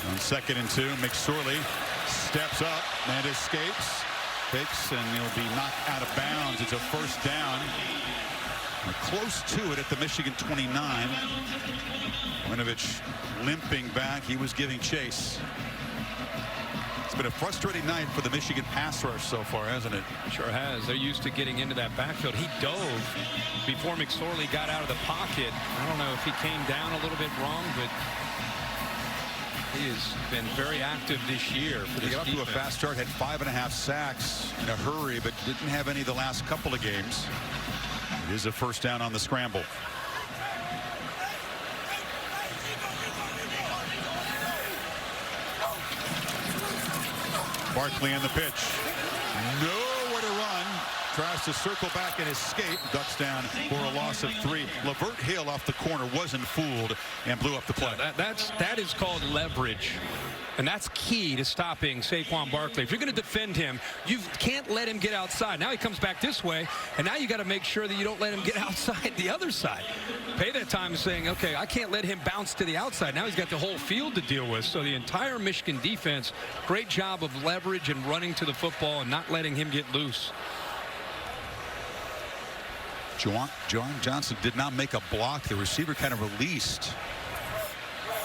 On 2nd and 2, McSorley steps up and escapes. Takes, and he'll be knocked out of bounds. It's a first down. We're close to it at the Michigan 29. Winovich limping back. He was giving chase. It's been a frustrating night for the Michigan pass rush so far, hasn't it? Sure has. They're used to getting into that backfield. He dove before McSorley got out of the pocket. I don't know if he came down a little bit wrong, but he has been very active this year for this defense. He got off to a fast start, had 5.5 sacks in a hurry, but didn't have any the last couple of games. It is a first down on the scramble. Barkley on the pitch. Nowhere to run. Tries to circle back and escape. Ducks down for a loss of 3. Lavert Hill off the corner wasn't fooled and blew up the play. That is called leverage. And that's key to stopping Saquon Barkley. If you're going to defend him, you can't let him get outside. Now he comes back this way, and now you got to make sure that you don't let him get outside the other side. Pay that time saying, okay, I can't let him bounce to the outside. Now he's got the whole field to deal with. So the entire Michigan defense, great job of leverage and running to the football and not letting him get loose. John Johnson did not make a block. The receiver kind of released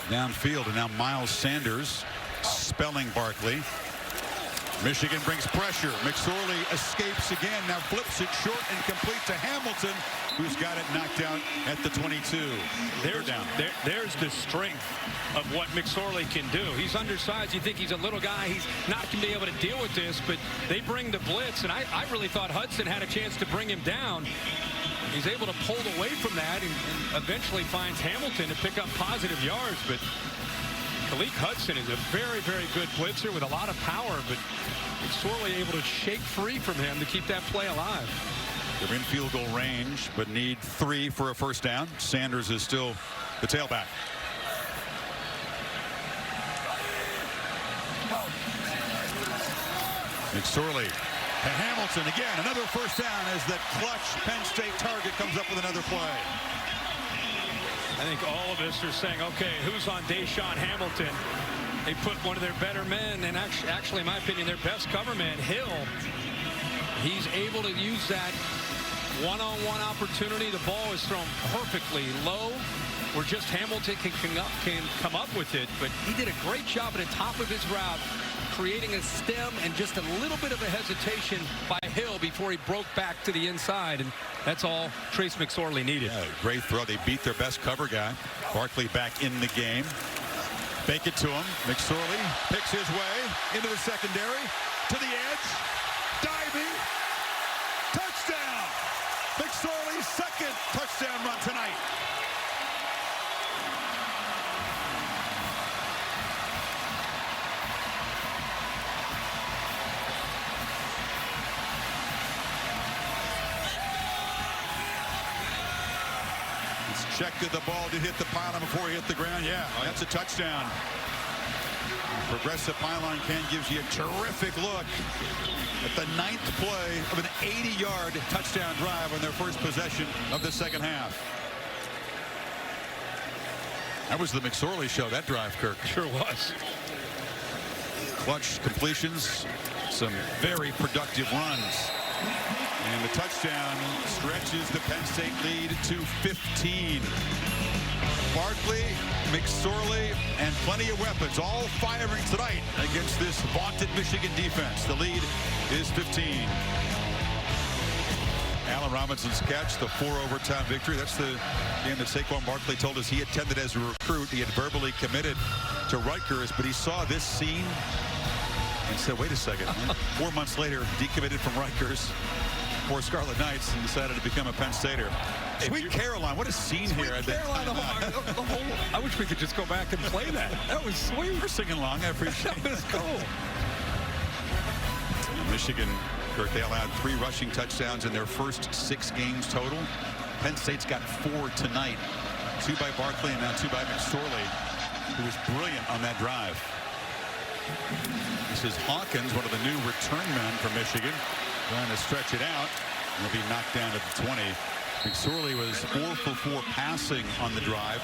downfield, and now Miles Sanders spelling Barkley. Michigan brings pressure. McSorley escapes again, now flips it short and complete to Hamilton, who's got it knocked out at the 22. There's the strength of what McSorley can do. He's undersized. You think he's a little guy. He's not going to be able to deal with this, but they bring the blitz, and I really thought Hudson had a chance to bring him down. He's able to pull away from that and eventually finds Hamilton to pick up positive yards, but Malik Hudson is a very, very good blitzer with a lot of power, but McSorley able to shake free from him to keep that play alive. They're in field goal range, but need 3 for a first down. Sanders is still the tailback. McSorley to Hamilton again. Another first down as that clutch Penn State target comes up with another play. I think all of us are saying, okay, who's on Deshaun Hamilton? They put one of their better men, and actually, in my opinion, their best cover man, Hill. He's able to use that one-on-one opportunity. The ball is thrown perfectly low, where just Hamilton can come up with it. But he did a great job at the top of his route, creating a stem and just a little bit of a hesitation by Hill before he broke back to the inside. And that's all Trace McSorley needed. Yeah, great throw. They beat their best cover guy. Barkley back in the game. Fake it to him. McSorley picks his way into the secondary, to the edge, diving, touchdown! McSorley's second touchdown run tonight. Checked the ball to hit the pylon before he hit the ground. Yeah, that's a touchdown. Progressive Pylon Ken gives you a terrific look at the 9th play of an 80-yard touchdown drive on their first possession of the second half. That was the McSorley show, that drive, Kirk. Sure was. Clutch completions, some very productive runs. And the touchdown stretches the Penn State lead to 15. Barkley, McSorley, and plenty of weapons all firing tonight against this vaunted Michigan defense. The lead is 15. Allen Robinson's catch, the 4-overtime victory. That's the game that Saquon Barkley told us he attended as a recruit. He had verbally committed to Rutgers, but he saw this scene and said, wait a second. 4 months later, decommitted from Rutgers for Scarlet Knights and decided to become a Penn Stater. Sweet Caroline, what a scene here. I wish we could just go back and play that. That was sweet. We're singing along. I appreciate it. That was cool. Michigan, Kirk, they allowed 3 rushing touchdowns in their first 6 games total. Penn State's got 4 tonight. 2 by Barkley and now 2 by McSorley, who was brilliant on that drive. This is Hawkins, one of the new return men from Michigan, trying to stretch it out. He'll be knocked down at the 20. McSorley was 4 for 4 passing on the drive.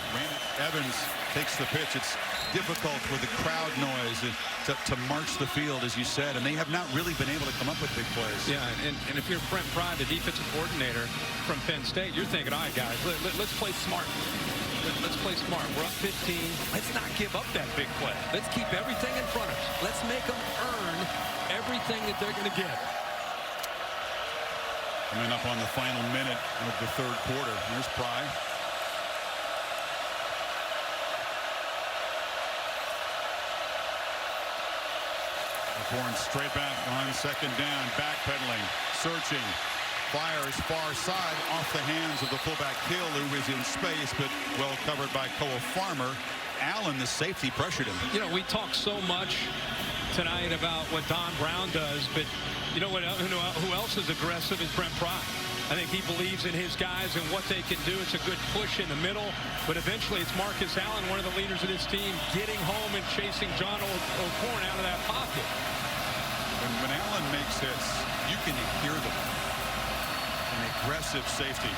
Evans takes the pitch. It's difficult with the crowd noise to march the field, as you said, and they have not really been able to come up with big plays. Yeah, and if you're Brent Pry, the defensive coordinator from Penn State, you're thinking, all right, guys, let's play smart. Let's play smart. We're up 15. Let's not give up that big play. Let's keep everything in front of us. Let's make them earn everything that they're going to get. Coming up on the final minute of the third quarter. Here's Pry. Horn straight back on second down. Backpedaling. Searching. Fires far side off the hands of the fullback Hill, who is in space, but well covered by Cole Farmer. Allen, the safety, pressured him. You know, we talk so much tonight about what Don Brown does, but you know what? Who else is aggressive is Brent Pry. I think he believes in his guys and what they can do. It's a good push in the middle, but eventually it's Marcus Allen, one of the leaders of this team, getting home and chasing John O'Corn out of that pocket. And when Allen makes hits, you can hear them. An aggressive safety.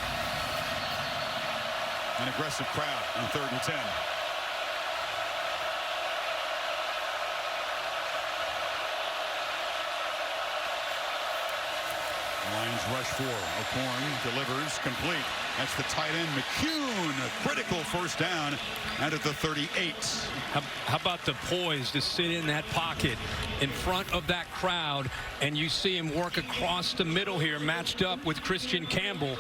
An aggressive crowd on 3rd and 10. Lions rush 4. O'Corn delivers complete. That's the tight end McCune. A critical first down out of the 38. How about the poise to sit in that pocket in front of that crowd, and you see him work across the middle here, matched up with Christian Campbell.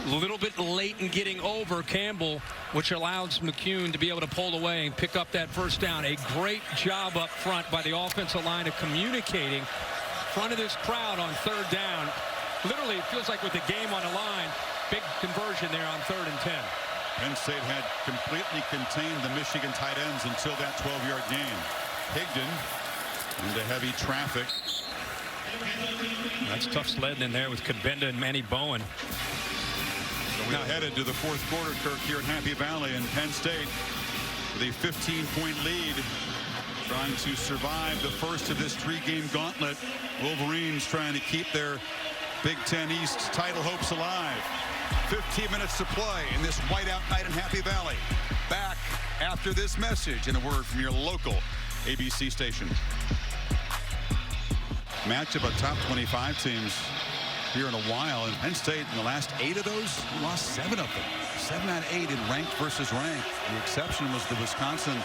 A little bit late in getting over Campbell, which allows McCune to be able to pull away and pick up that first down. A great job up front by the offensive line of communicating in front of this crowd on 3rd down. Literally, it feels like with the game on the line, big conversion there on 3rd and 10. Penn State had completely contained the Michigan tight ends until that 12-yard gain. Higdon into heavy traffic. That's tough sledding in there with Kabenda and Manny Bowen. So we're now headed to the fourth quarter, Kirk, here in Happy Valley, and Penn State with a 15-point lead, trying to survive the first of this three-game gauntlet. Wolverines trying to keep their Big Ten East title hopes alive. 15 minutes to play in this whiteout night in Happy Valley. Back after this message and a word from your local ABC station. Matchup of top 25 teams here in a while, and Penn State in the last 8 of those lost 7 of them. 7 out of 8 in ranked versus ranked. The exception was the Wisconsin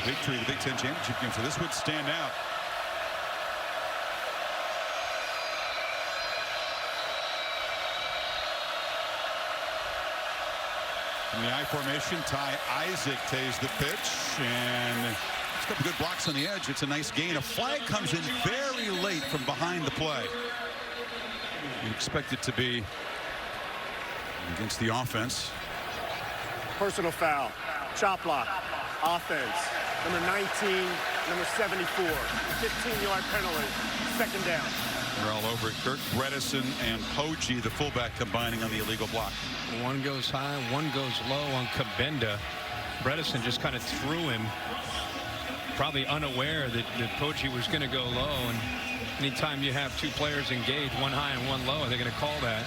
victory in the Big Ten championship game, so this would stand out. In the I formation, Ty Isaac takes the pitch, and he's got good blocks on the edge. It's a nice gain. A flag comes in very late from behind the play. You expect it to be against the offense. Personal foul, chop block, offense, number 19, number 74, 15-yard penalty, second down. They're all over it. Kirk Bredesen and Poggi, the fullback, combining on the illegal block. One goes high, one goes low on Kabenda. Bredesen just kind of threw him, probably unaware that Poggi was going to go low. And anytime you have 2 players engaged, one high and one low, they're going to call that.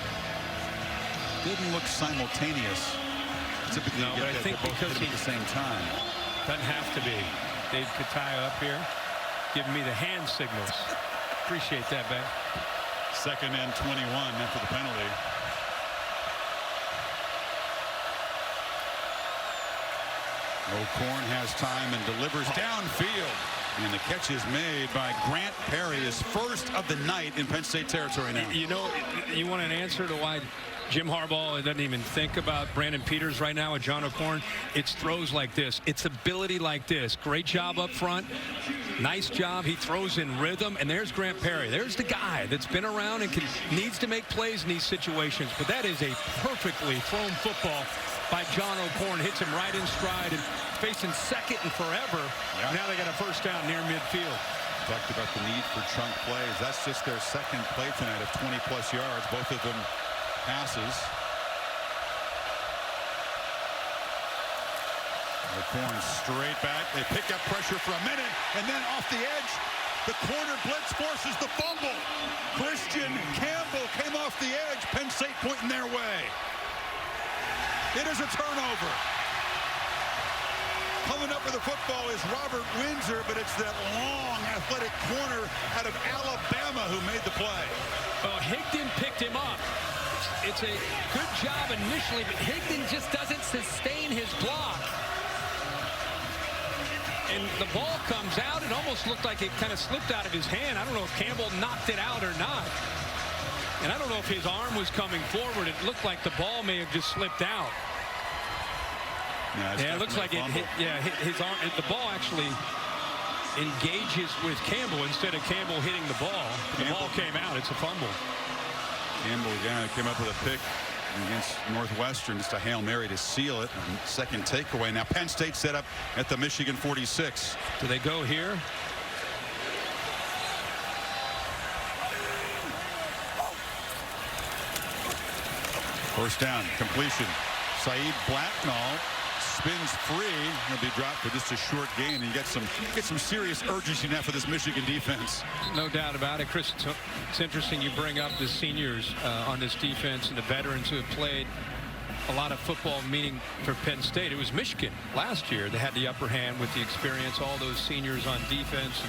Didn't look simultaneous. Typically, no, but I think because at the same time. Doesn't have to be. Dave Kataya up here giving me the hand signals. Appreciate that, Ben. 2nd and 21 after the penalty. O'Korn has time and delivers downfield. And the catch is made by Grant Perry, his first of the night in Penn State territory now. You know, you want an answer to why Jim Harbaugh doesn't even think about Brandon Peters right now with John O'Korn? It's throws like this. It's ability like this. Great job up front. Nice job. He throws in rhythm. And there's Grant Perry. There's the guy that's been around and needs to make plays in these situations. But that is a perfectly thrown football by John O'Korn. Hits him right in stride and facing second and forever. Yeah. Now they got a first down near midfield. Talked about the need for chunk plays. That's just their second play tonight of 20-plus yards. Both of them passes. O'Korn straight back. They pick up pressure for a minute, and then off the edge, the corner blitz forces the fumble. Christian Campbell came off the edge. Penn State pointing their way. It is a turnover. Coming up with the football is Robert Windsor, but it's that long athletic corner out of Alabama who made the play. Oh, Higdon picked him up. It's a good job initially, but Higdon just doesn't sustain his block. And the ball comes out. It almost looked like it kind of slipped out of his hand. I don't know if Campbell knocked it out or not. And I don't know if his arm was coming forward. It looked like the ball may have just slipped out. Yeah, it looks like it hit. Yeah, his arm. The ball actually engages with Campbell instead of Campbell hitting the ball. The ball came out. It's a fumble. Campbell again came up with a pick against Northwestern. Just a Hail Mary to seal it. Second takeaway. Now Penn State set up at the Michigan 46. Do they go here? First down, completion. Saeed Blacknall spins free. He'll be dropped for just a short gain. And you get some serious urgency now for this Michigan defense. No doubt about it, Chris. It's interesting you bring up the seniors on this defense and the veterans who have played a lot of football, meaning for Penn State. It was Michigan last year. They had the upper hand with the experience. All those seniors on defense,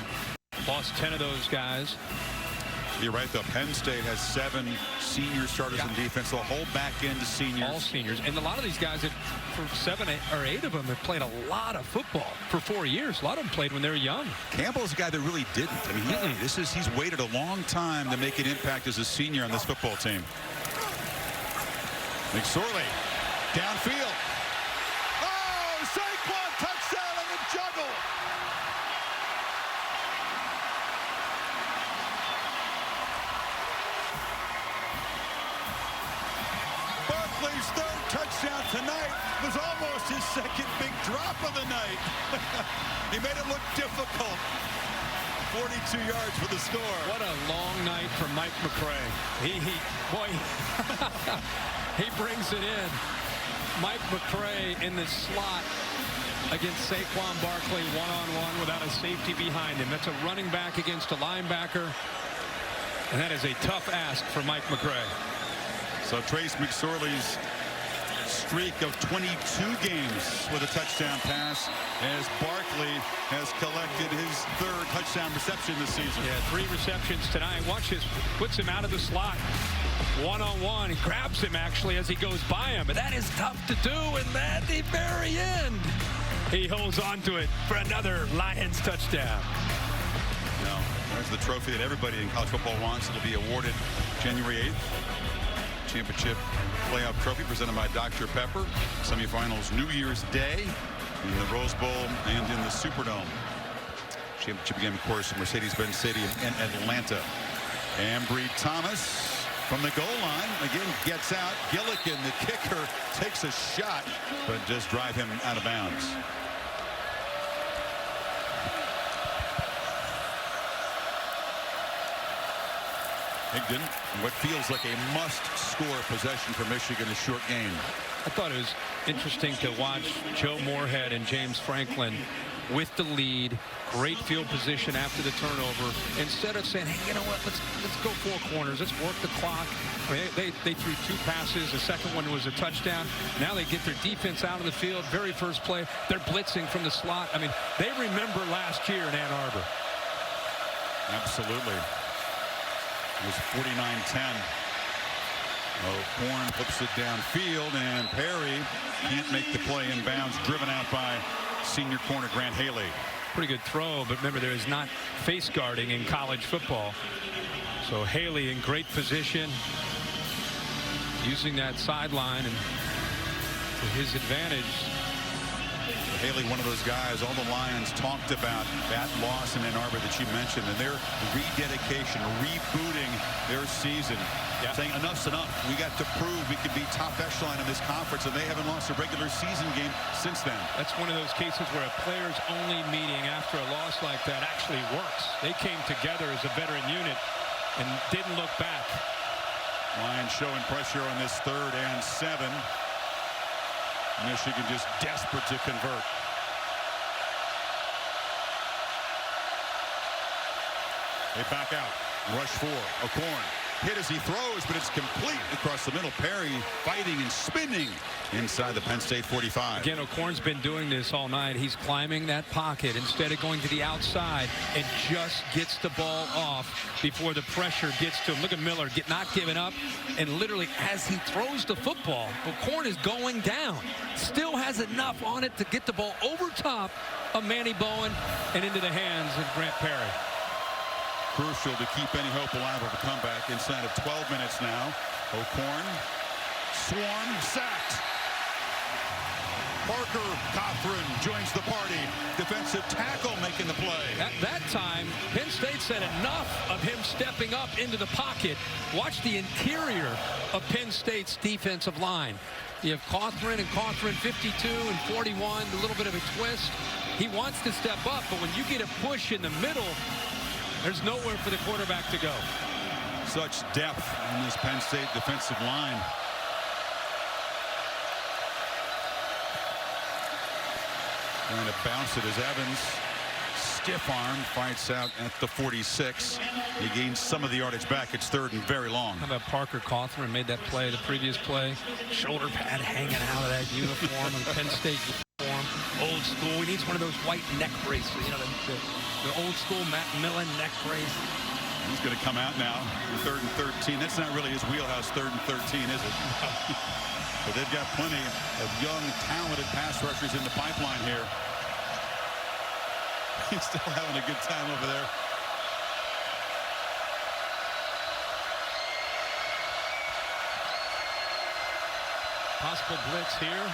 and lost 10 of those guys. You're right, though. Penn State has 7 senior starters in defense. They'll hold back into seniors. All seniors. And a lot of these guys, for 7 or 8 of them, have played a lot of football for 4 years. A lot of them played when they were young. Campbell's a guy that really didn't. I mean, he's waited a long time to make an impact as a senior on this football team. McSorley, downfield. Oh, Saquon, touchdown on the juggle. Barkley's 3rd touchdown tonight was almost his second big drop of the night. He made it look difficult. 42 yards for the score. What a long night for Mike McCray. Boy, he brings it in. Mike McCray in the slot against Saquon Barkley one-on-one without a safety behind him. That's a running back against a linebacker. And that is a tough ask for Mike McCray. So Trace McSorley's streak of 22 games with a touchdown pass as Barkley has collected his third touchdown reception this season. Yeah, 3 receptions tonight. Watch this. Puts him out of the slot. One-on-one. He grabs him actually as he goes by him. But that is tough to do. And at the very end, he holds on to it for another Lions touchdown. No, there's the trophy that everybody in college football wants. It'll be awarded January 8th. Championship playoff trophy presented by Dr. Pepper. Semifinals New Year's Day in the Rose Bowl and in the Superdome. Championship game, of course, Mercedes-Benz Stadium in Atlanta. Ambry Thomas from the goal line again gets out. Gillikin, the kicker, takes a shot, but just drive him out of bounds. Higdon, what feels like a must-score possession for Michigan, a short game. I thought it was interesting to watch Joe Moorhead and James Franklin with the lead, great field position after the turnover. Instead of saying, hey, you know what, let's go 4 corners, let's work the clock. I mean, they threw 2 passes. The second one was a touchdown. Now they get their defense out of the field. Very first play, they're blitzing from the slot. I mean, they remember last year in Ann Arbor. Absolutely. It was 49-10. Horn flips it downfield, and Perry can't make the play in bounds, driven out by senior corner Grant Haley. Pretty good throw, but remember, there is not face guarding in college football. So Haley in great position, using that sideline and to his advantage. Haley, one of those guys all the Lions talked about that loss in Ann Arbor that you mentioned, and their rededication, rebooting their season, saying enough's enough. We got to prove we could be top echelon in this conference, and they haven't lost a regular season game since then. That's one of those cases where a players-only meeting after a loss like that actually works. They came together as a veteran unit and didn't look back. Lions showing pressure on this 3rd and 7. Michigan just desperate to convert. They back out. Rush 4. O'Korn hit as he throws, but it's complete across the middle. Perry fighting and spinning inside the Penn State 45. Again, O'Korn's been doing this all night. He's climbing that pocket instead of going to the outside and just gets the ball off before the pressure gets to him. Look at Miller not giving up, and literally as he throws the football, O'Korn is going down. Still has enough on it to get the ball over top of Manny Bowen and into the hands of Grant Perry. Crucial to keep any hope alive of a comeback. Inside of 12 minutes now. O'Korn, swarm, sacked. Parker Cothran joins the party. Defensive tackle making the play. At that time, Penn State said enough of him stepping up into the pocket. Watch the interior of Penn State's defensive line. You have Cothran and Cothran 52 and 41, a little bit of a twist. He wants to step up, but when you get a push in the middle, there's nowhere for the quarterback to go. Such depth in this Penn State defensive line. Going to bounce it as Evans, stiff arm, fights out at the 46. He gains some of the yardage back. It's 3rd and very long. How about Parker Cothran made that play, the previous play? Shoulder pad hanging out of that uniform, and Penn State uniform. Old school. He needs one of those white neck braces, you know, the old school Matt Millen neck brace. He's going to come out now. 3rd and 13. That's not really his wheelhouse, 3rd and 13, is it? But they've got plenty of young, talented pass rushers in the pipeline here. He's still having a good time over there. Possible blitz here.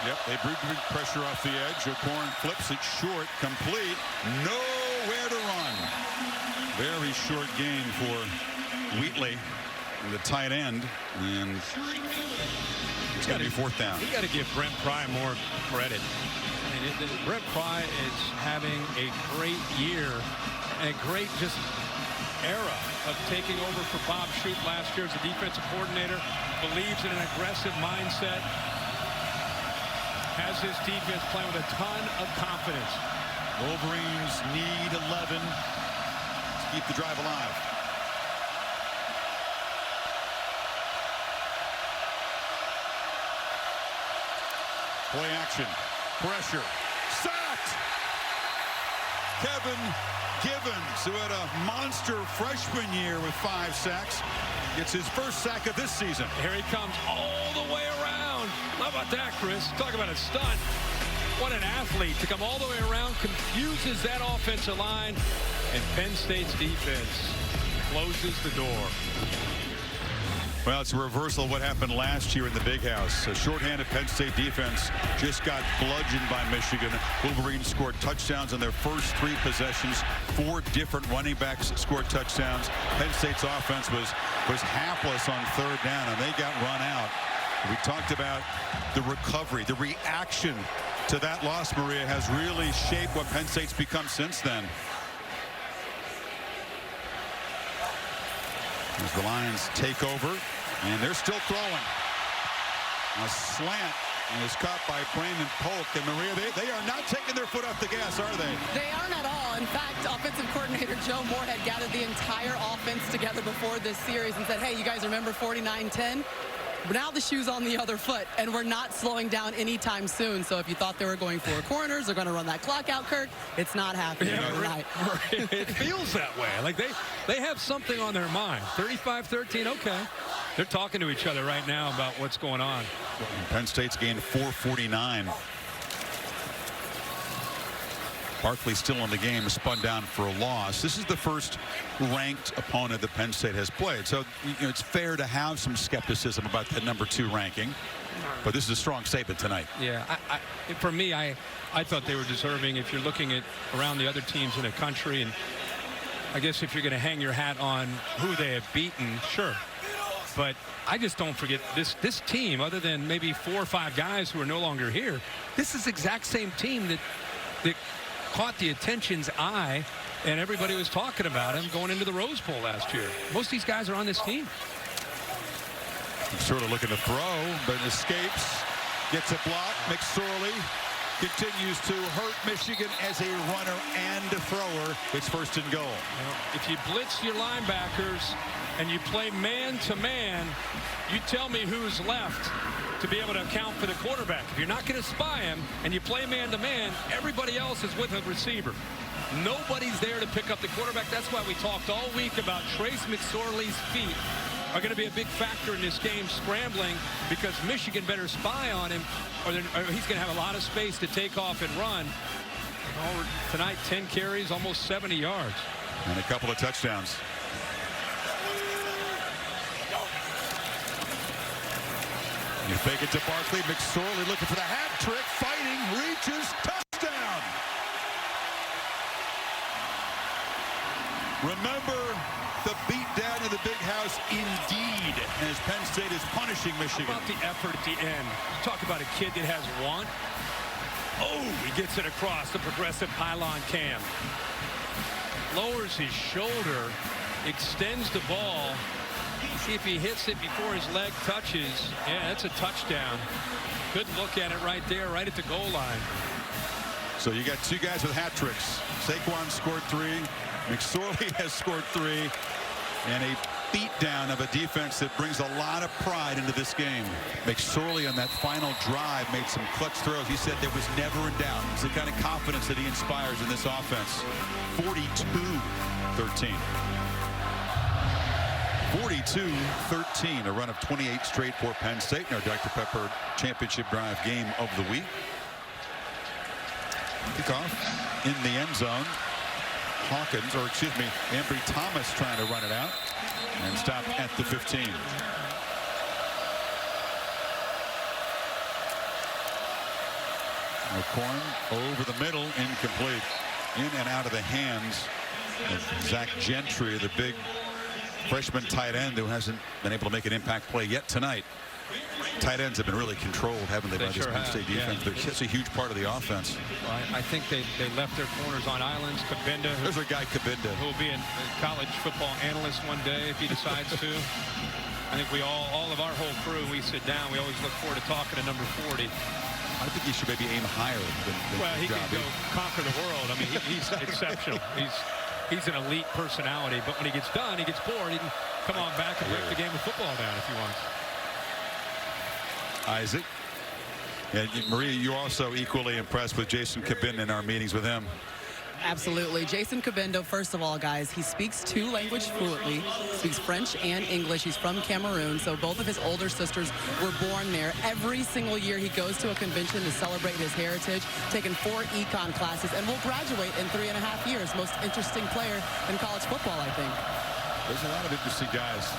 Yep, they bring pressure off the edge. O'Korn flips it short, complete. Nowhere to run. Very short gain for Wheatley. the tight end, and it's got to be 4th down. You got to give Brent Pry more credit. I mean, Brent Pry is having a great year, and a great just era of taking over for Bob Shute last year as a defensive coordinator. Believes in an aggressive mindset. Has his defense playing with a ton of confidence. Wolverines need 11 to keep the drive alive. Play action. Pressure. Sacked! Kevin Givens, who had a monster freshman year with 5 sacks, gets his first sack of this season. Here he comes all the way around. How about that, Chris? Talk about a stunt. What an athlete to come all the way around, confuses that offensive line, and Penn State's defense closes the door. Well, it's a reversal of what happened last year in the Big House. A shorthanded Penn State defense just got bludgeoned by Michigan. Wolverines scored touchdowns on their first 3 possessions. 4 different running backs scored touchdowns. Penn State's offense was hapless on 3rd down, and they got run out. We talked about the recovery, the reaction to that loss, Maria, has really shaped what Penn State's become since then. As the Lions take over, and they're still throwing. A slant is caught by Brandon Polk. And Maria, they are not taking their foot off the gas, are they? They aren't at all. In fact, offensive coordinator Joe Moore had gathered the entire offense together before this series and said, hey, you guys remember 49-10? Now the shoe's on the other foot, and we're not slowing down anytime soon. So if you thought they were going 4 corners, they're going to run that clock out, Kirk, it's not happening tonight. It feels that way. Like they have something on their mind. 35-13, okay. They're talking to each other right now about what's going on. Penn State's gained 449. Barkley still in the game, spun down for a loss. This is the first ranked opponent that Penn State has played. So it's fair to have some skepticism about that number 2 ranking. But this is a strong statement tonight. Yeah, for me, I thought they were deserving. If you're looking at around the other teams in the country, and I guess if you're going to hang your hat on who they have beaten, sure. But I just don't forget this team, other than maybe 4 or 5 guys who are no longer here, this is the exact same team that caught the attention's eye, and everybody was talking about him going into the Rose Bowl last year. Most of these guys are on this team. Sort of looking to throw, but escapes, gets a block. McSorley continues to hurt Michigan as a runner and a thrower. It's 1st and goal. Well, if you blitz your linebackers and you play man-to-man, you tell me who's left to be able to account for the quarterback. If you're not going to spy him and you play man-to-man, everybody else is with a receiver. Nobody's there to pick up the quarterback. That's why we talked all week about Trace McSorley's feet are going to be a big factor in this game, scrambling, because Michigan better spy on him, or he's going to have a lot of space to take off and run. Tonight, 10 carries, almost 70 yards. And a couple of touchdowns. You fake it to Barkley. McSorley looking for the hat trick. Fighting. Reaches. Touchdown. Remember the beat down in the Big House, indeed, as Penn State is punishing Michigan. How about the effort at the end? Talk about a kid that has want. Oh, he gets it across the progressive pylon cam. Lowers his shoulder, extends the ball. See if he hits it before his leg touches. Yeah, that's a touchdown. Good look at it right there, right at the goal line. So you got 2 guys with hat tricks. Saquon scored 3. McSorley has scored 3. And a beatdown of a defense that brings a lot of pride into this game. McSorley on that final drive made some clutch throws. He said there was never a doubt. It's the kind of confidence that he inspires in this offense. 42-13. 42-13, a run of 28 straight for Penn State in our Dr. Pepper Championship Drive game of the week. Kickoff in the end zone. Hawkins, or excuse me, Ambry Thomas trying to run it out and stop at the 15. McCorn over the middle, incomplete. In and out of the hands of Zach Gentry, the big freshman tight end who hasn't been able to make an impact play yet tonight. Tight ends have been really controlled, haven't they, by this Penn State defense? Yeah. It's a huge part of the offense. Well, I think they left their corners on islands. Kabinda, There's our guy Kabinda, who will be a college football analyst one day if he decides to. I think we all of our whole crew, we sit down, we always look forward to talking to number 40. I think he should maybe aim higher than Well, he can go conquer the world. I mean, he's exceptional. He's an elite personality, but when he gets done, he gets bored. He can come on back and break the game of football down if he wants. Isaac. And Maria, you're also equally impressed with Jason Kabinda in our meetings with him. Absolutely. Jason Kabinda, first of all, guys, he speaks 2 languages fluently. He speaks French and English. He's from Cameroon, so both of his older sisters were born there. Every single year he goes to a convention to celebrate his heritage, taking 4 econ classes, and will graduate in 3.5 years. Most interesting player in college football, I think. There's a lot of interesting guys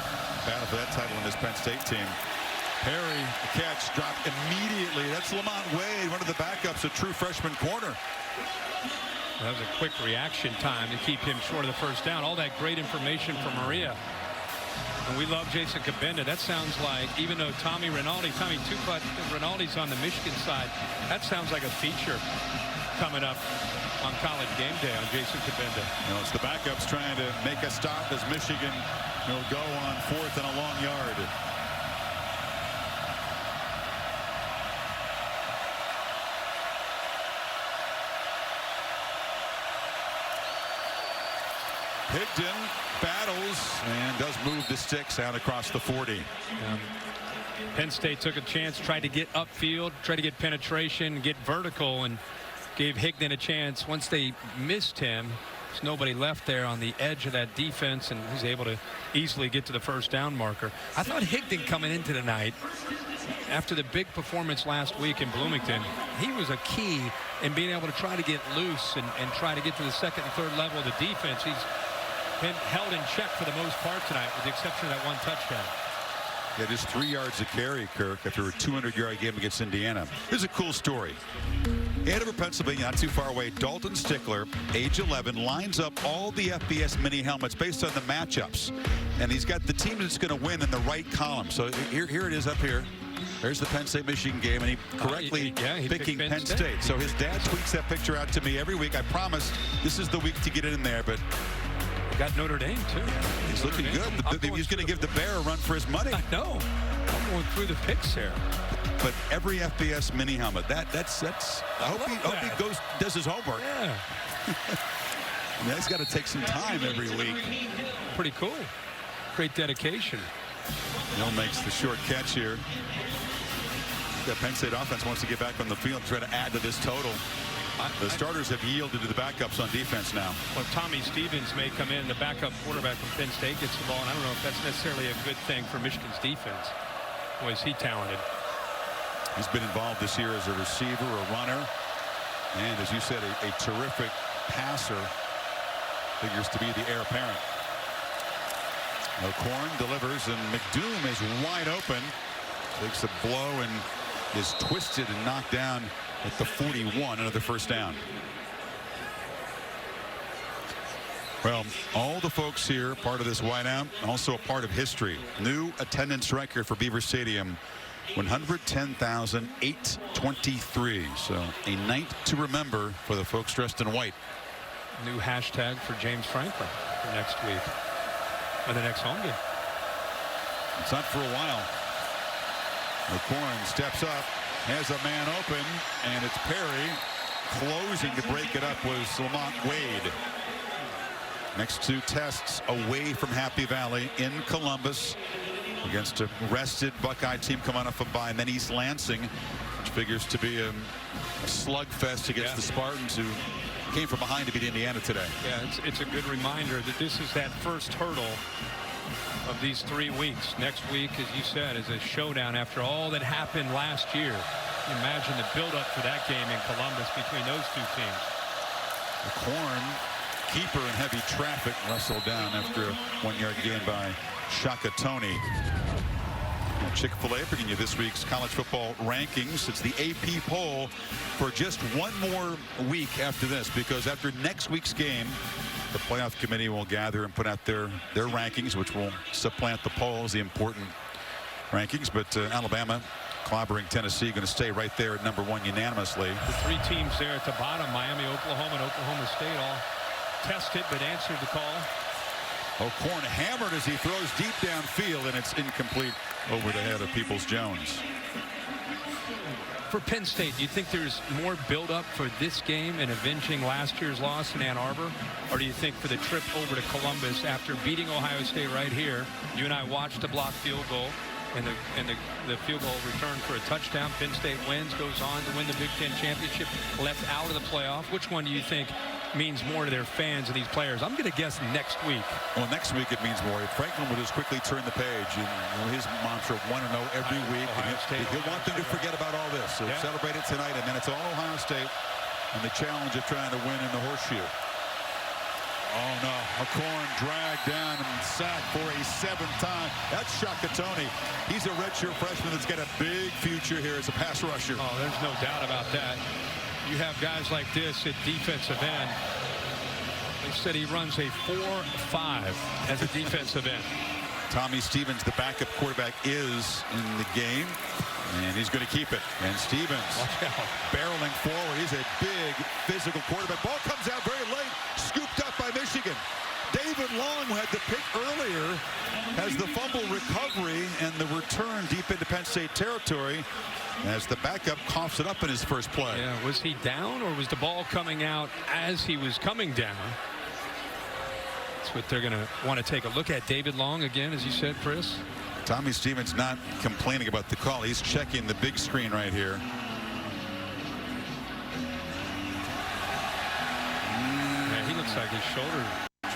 battle for that title in this Penn State team. Perry, the catch, dropped immediately. That's Lamont Wade, one of the backups, a true freshman corner. That was a quick reaction time to keep him short of the first down. All that great information from Maria. And we love Jason Kabinda. That sounds like, even though Tommy Tupac Rinaldi's on the Michigan side, that sounds like a feature coming up on College Game Day on Jason Kabinda. You know, it's the backups trying to make a stop as Michigan will go on 4th and a long yard. Higdon battles and does move the sticks out across the 40. Penn State took a chance, tried to get upfield, tried to get penetration, get vertical, and gave Higdon a chance. Once they missed him, there's nobody left there on the edge of that defense, and he's able to easily get to the first down marker. I thought Higdon coming into tonight, after the big performance last week in Bloomington, he was a key in being able to try to get loose and try to get to the second and third level of the defense. He's been held in check for the most part tonight, with the exception of that 1 touchdown. Yeah, just 3 yards to carry, Kirk, after a 200-yard game against Indiana. Here's a cool story. Ann Arbor, Pennsylvania, not too far away. Dalton Stickler, age 11, lines up all the FBS mini helmets based on the matchups. And he's got the team that's going to win in the right column. So here it is up here. There's the Penn State-Michigan game, and he correctly picking Penn State. So his dad tweets that picture out to me every week. I promised this is the week to get it in there, but got Notre Dame, too. He's looking good. He's going to give the Bear a run for his money. I know. I'm going through the picks here. But every FBS mini helmet, that's I hope he does his homework. Yeah. And that's got to take some time every week. Pretty cool. Great dedication. Hill makes the short catch here. The Penn State offense wants to get back on the field and try to add to this total. The starters have yielded to the backups on defense now. Well, Tommy Stevens may come in, the backup quarterback from Penn State gets the ball, and I don't know if that's necessarily a good thing for Michigan's defense. Boy, is he talented. He's been involved this year as a receiver, a runner, and as you said, a terrific passer. Figures to be the heir apparent. O'Corn delivers, and McDoom is wide open. Takes a blow and is twisted and knocked down at the 41. Another first down. Well, all the folks here, part of this whiteout, also a part of history. New attendance record for Beaver Stadium, 110,823. So a night to remember for the folks dressed in white. New hashtag for James Franklin for next week, or the next home game. It's not for a while. O'Corn steps up, has a man open, and it's Perry. Closing to break it up was Lamont Wade. Next 2 tests away from Happy Valley in Columbus against a rested Buckeye team coming off a bye, and then East Lansing, which figures to be a slugfest against the Spartans, who came from behind to beat Indiana today. Yeah, it's a good reminder that this is that first hurdle of these 3 weeks. Next week, as you said, is a showdown after all that happened last year. Imagine the buildup for that game in Columbus between those 2 teams. The Corn, keeper in heavy traffic, wrestled down after a 1-yard gain by Shaka Tony. Chick-fil-A bringing you this week's college football rankings. It's the AP poll for just one more week after this, because after next week's game, The playoff committee will gather and put out their rankings, which will supplant the polls, the important rankings. But Alabama clobbering Tennessee, going to stay right there at #1 unanimously. The 3 teams there at the bottom, Miami, Oklahoma, and Oklahoma State, all tested but answered the call. O'Korn hammered as he throws deep downfield, and it's incomplete over the head of Peoples-Jones. For Penn State, do you think there's more build-up for this game and avenging last year's loss in Ann Arbor? Or do you think for the trip over to Columbus after beating Ohio State right here, you and I watched a blocked field goal, and the field goal returned for a touchdown. Penn State wins, goes on to win the Big Ten championship, left out of the playoff. Which one do you think means more to their fans and these players? I'm going to guess next week. Well, next week it means more. If Franklin would just quickly turn the page, and his mantra 1-0 every week. He'll want them to forget about all this. So celebrate it tonight, and then it's all Ohio State and the challenge of trying to win in the horseshoe. Oh no, O'Korn dragged down and sacked for a 7th time. That's Shakatoni. He's a redshirt freshman that's got a big future here as a pass rusher. Oh, there's no doubt about that. You have guys like this at defensive end. They said he runs a 4.5 as a defensive end. Tommy Stevens, the backup quarterback, is in the game, and he's going to keep it. And Stevens barreling forward. He's a big physical quarterback. Ball comes out very late, scooped up by Michigan. David Long, who had the pick earlier, has the fumble recovery and the return deep into Penn State territory as the backup coughs it up in his first play. Yeah, was he down, or was the ball coming out as he was coming down? That's what they're going to want to take a look at. David Long again, as you said, Chris. Tommy Stevens not complaining about the call. He's checking the big screen right here. Yeah, he looks like his shoulder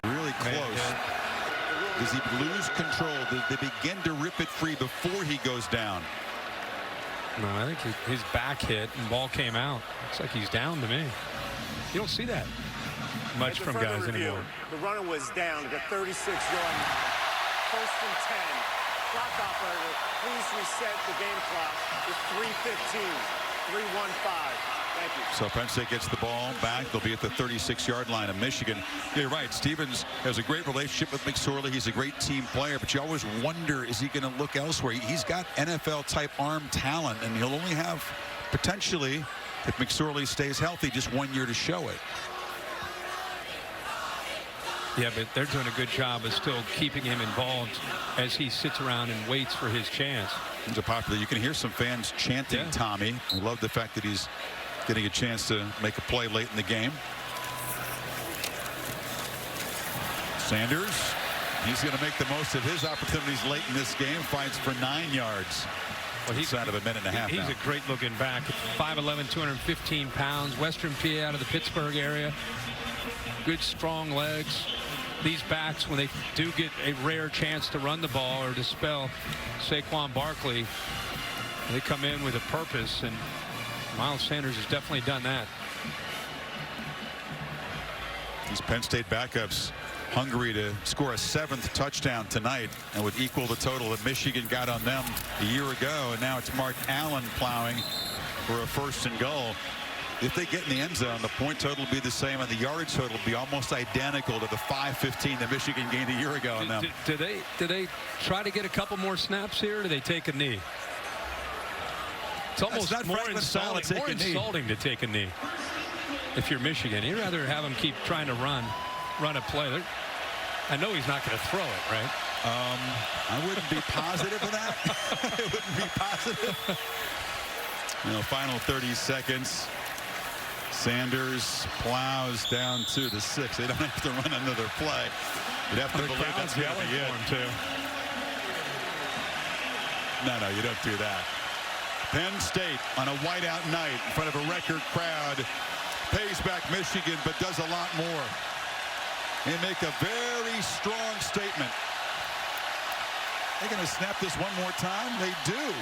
really close. Does he lose control? Does they begin to rip it free before he goes down? No, I think his back hit and ball came out. Looks like he's down to me. You don't see that much from guys anymore. The runner was down at the 36-yard line. 1st and 10. Clock operator, please reset the game clock to 3:15. 3:15. Thank you. So Penn State gets the ball back. They'll be at the 36-yard line of Michigan. You're right. Stevens has a great relationship with McSorley. He's a great team player, but you always wonder, is he going to look elsewhere? He's got NFL-type arm talent, and he'll only have potentially, if McSorley stays healthy, just 1 year to show it. Yeah, but they're doing a good job of still keeping him involved as he sits around and waits for his chance. He's a popular. You can hear some fans chanting Tommy. I love the fact that he's getting a chance to make a play late in the game. Sanders, he's going to make the most of his opportunities late in this game. Fights for 9 yards. Well, he's out of a minute and a half. He's now. a great looking back. 5'11", 215 pounds. Western PA, out of the Pittsburgh area. Good strong legs. These backs, when they do get a rare chance to run the ball or to spell Saquon Barkley, they come in with a purpose, and Miles Sanders has definitely done that. These Penn State backups hungry to score a 7th touchdown tonight and would equal the total that Michigan got on them a year ago. And now it's Mark Allen plowing for a 1st and goal. If they get in the end zone, the point total will be the same, and the yardage total will be almost identical to the 5:15 that Michigan gained a year ago on them. Do they try to get a couple more snaps here, or do they take a knee? It's almost more insulting to take a knee. If you're Michigan, you'd rather have them keep trying to run a play. I know he's not going to throw it, right? I wouldn't be positive of that. I wouldn't be positive. You know, final 30 seconds. Sanders plows down to the 6. They don't have to run another play. You'd have to believe that's going to be it. Too. No, you don't do that. Penn State on a whiteout night in front of a record crowd pays back Michigan, but does a lot more. They make a very strong statement. They're going to snap this one more time. They do.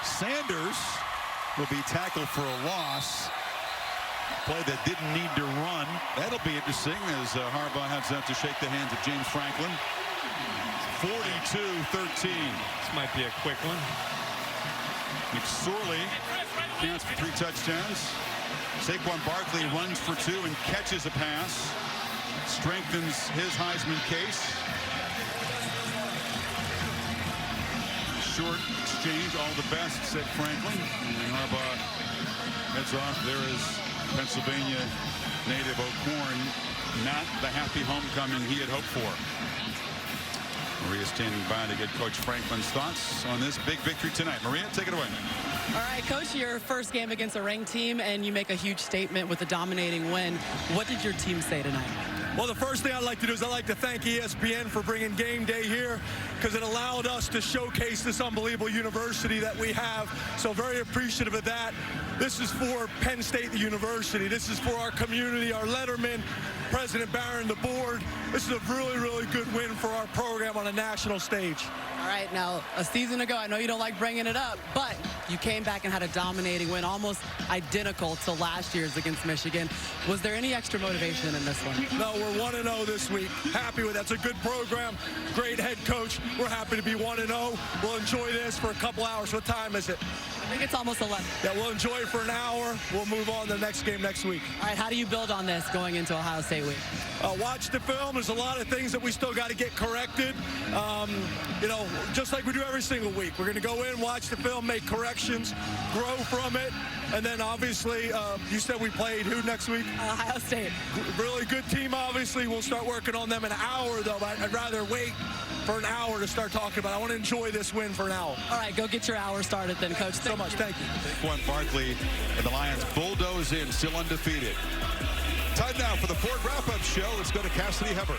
Sanders will be tackled for a loss. Play that didn't need to run. That'll be interesting as Harbaugh has to shake the hands of James Franklin. 42-13. This might be a quick one. McSorley counts for 3 touchdowns. Saquon Barkley runs for 2 and catches a pass. strengthens his Heisman case. Short exchange, all the best, said Franklin. And Harbaugh heads off. There is Pennsylvania native O'Korn, not the happy homecoming he had hoped for. Maria standing by to get Coach Franklin's thoughts on this big victory tonight. Maria, take it away. All right, Coach, your first game against a ranked team, and you make a huge statement with a dominating win. What did your team say tonight? Well, the first thing I'd like to do is I'd like to thank ESPN for bringing game day here, because it allowed us to showcase this unbelievable university that we have. So very appreciative of that. This is for Penn State, the university. This is for our community, our letterman, President Barron, the board. This is a really, really good win for our program on a national stage. All right, now, a season ago, I know you don't like bringing it up, but you came back and had a dominating win, almost identical to last year's against Michigan. Was there any extra motivation in this one? No, we're 1-0 this week. Happy with that. It's a good program, great head coach. We're happy to be 1-0. We'll enjoy this for a couple hours. What time is it? I think it's almost 11. Yeah, we'll enjoy it for an hour. We'll move on to the next game next week. All right, how do you build on this going into Ohio State week? Watch the film. There's a lot of things that we still got to get corrected. You know, just like we do every single week. We're going to go in, watch the film, make corrections, grow from it. And then, obviously, you said we played who next week? Ohio State. Really good team, obviously. We'll start working on them in an hour, though. I'd rather wait for an hour to start talking about it. I want to enjoy this win for an hour. All right, go get your hour started then, Coach. So much. Thank you. Saquon Barkley and the Lions bulldoze in, still undefeated. Time now for the Ford Wrap-Up Show. Let's go to Cassidy Hubbard.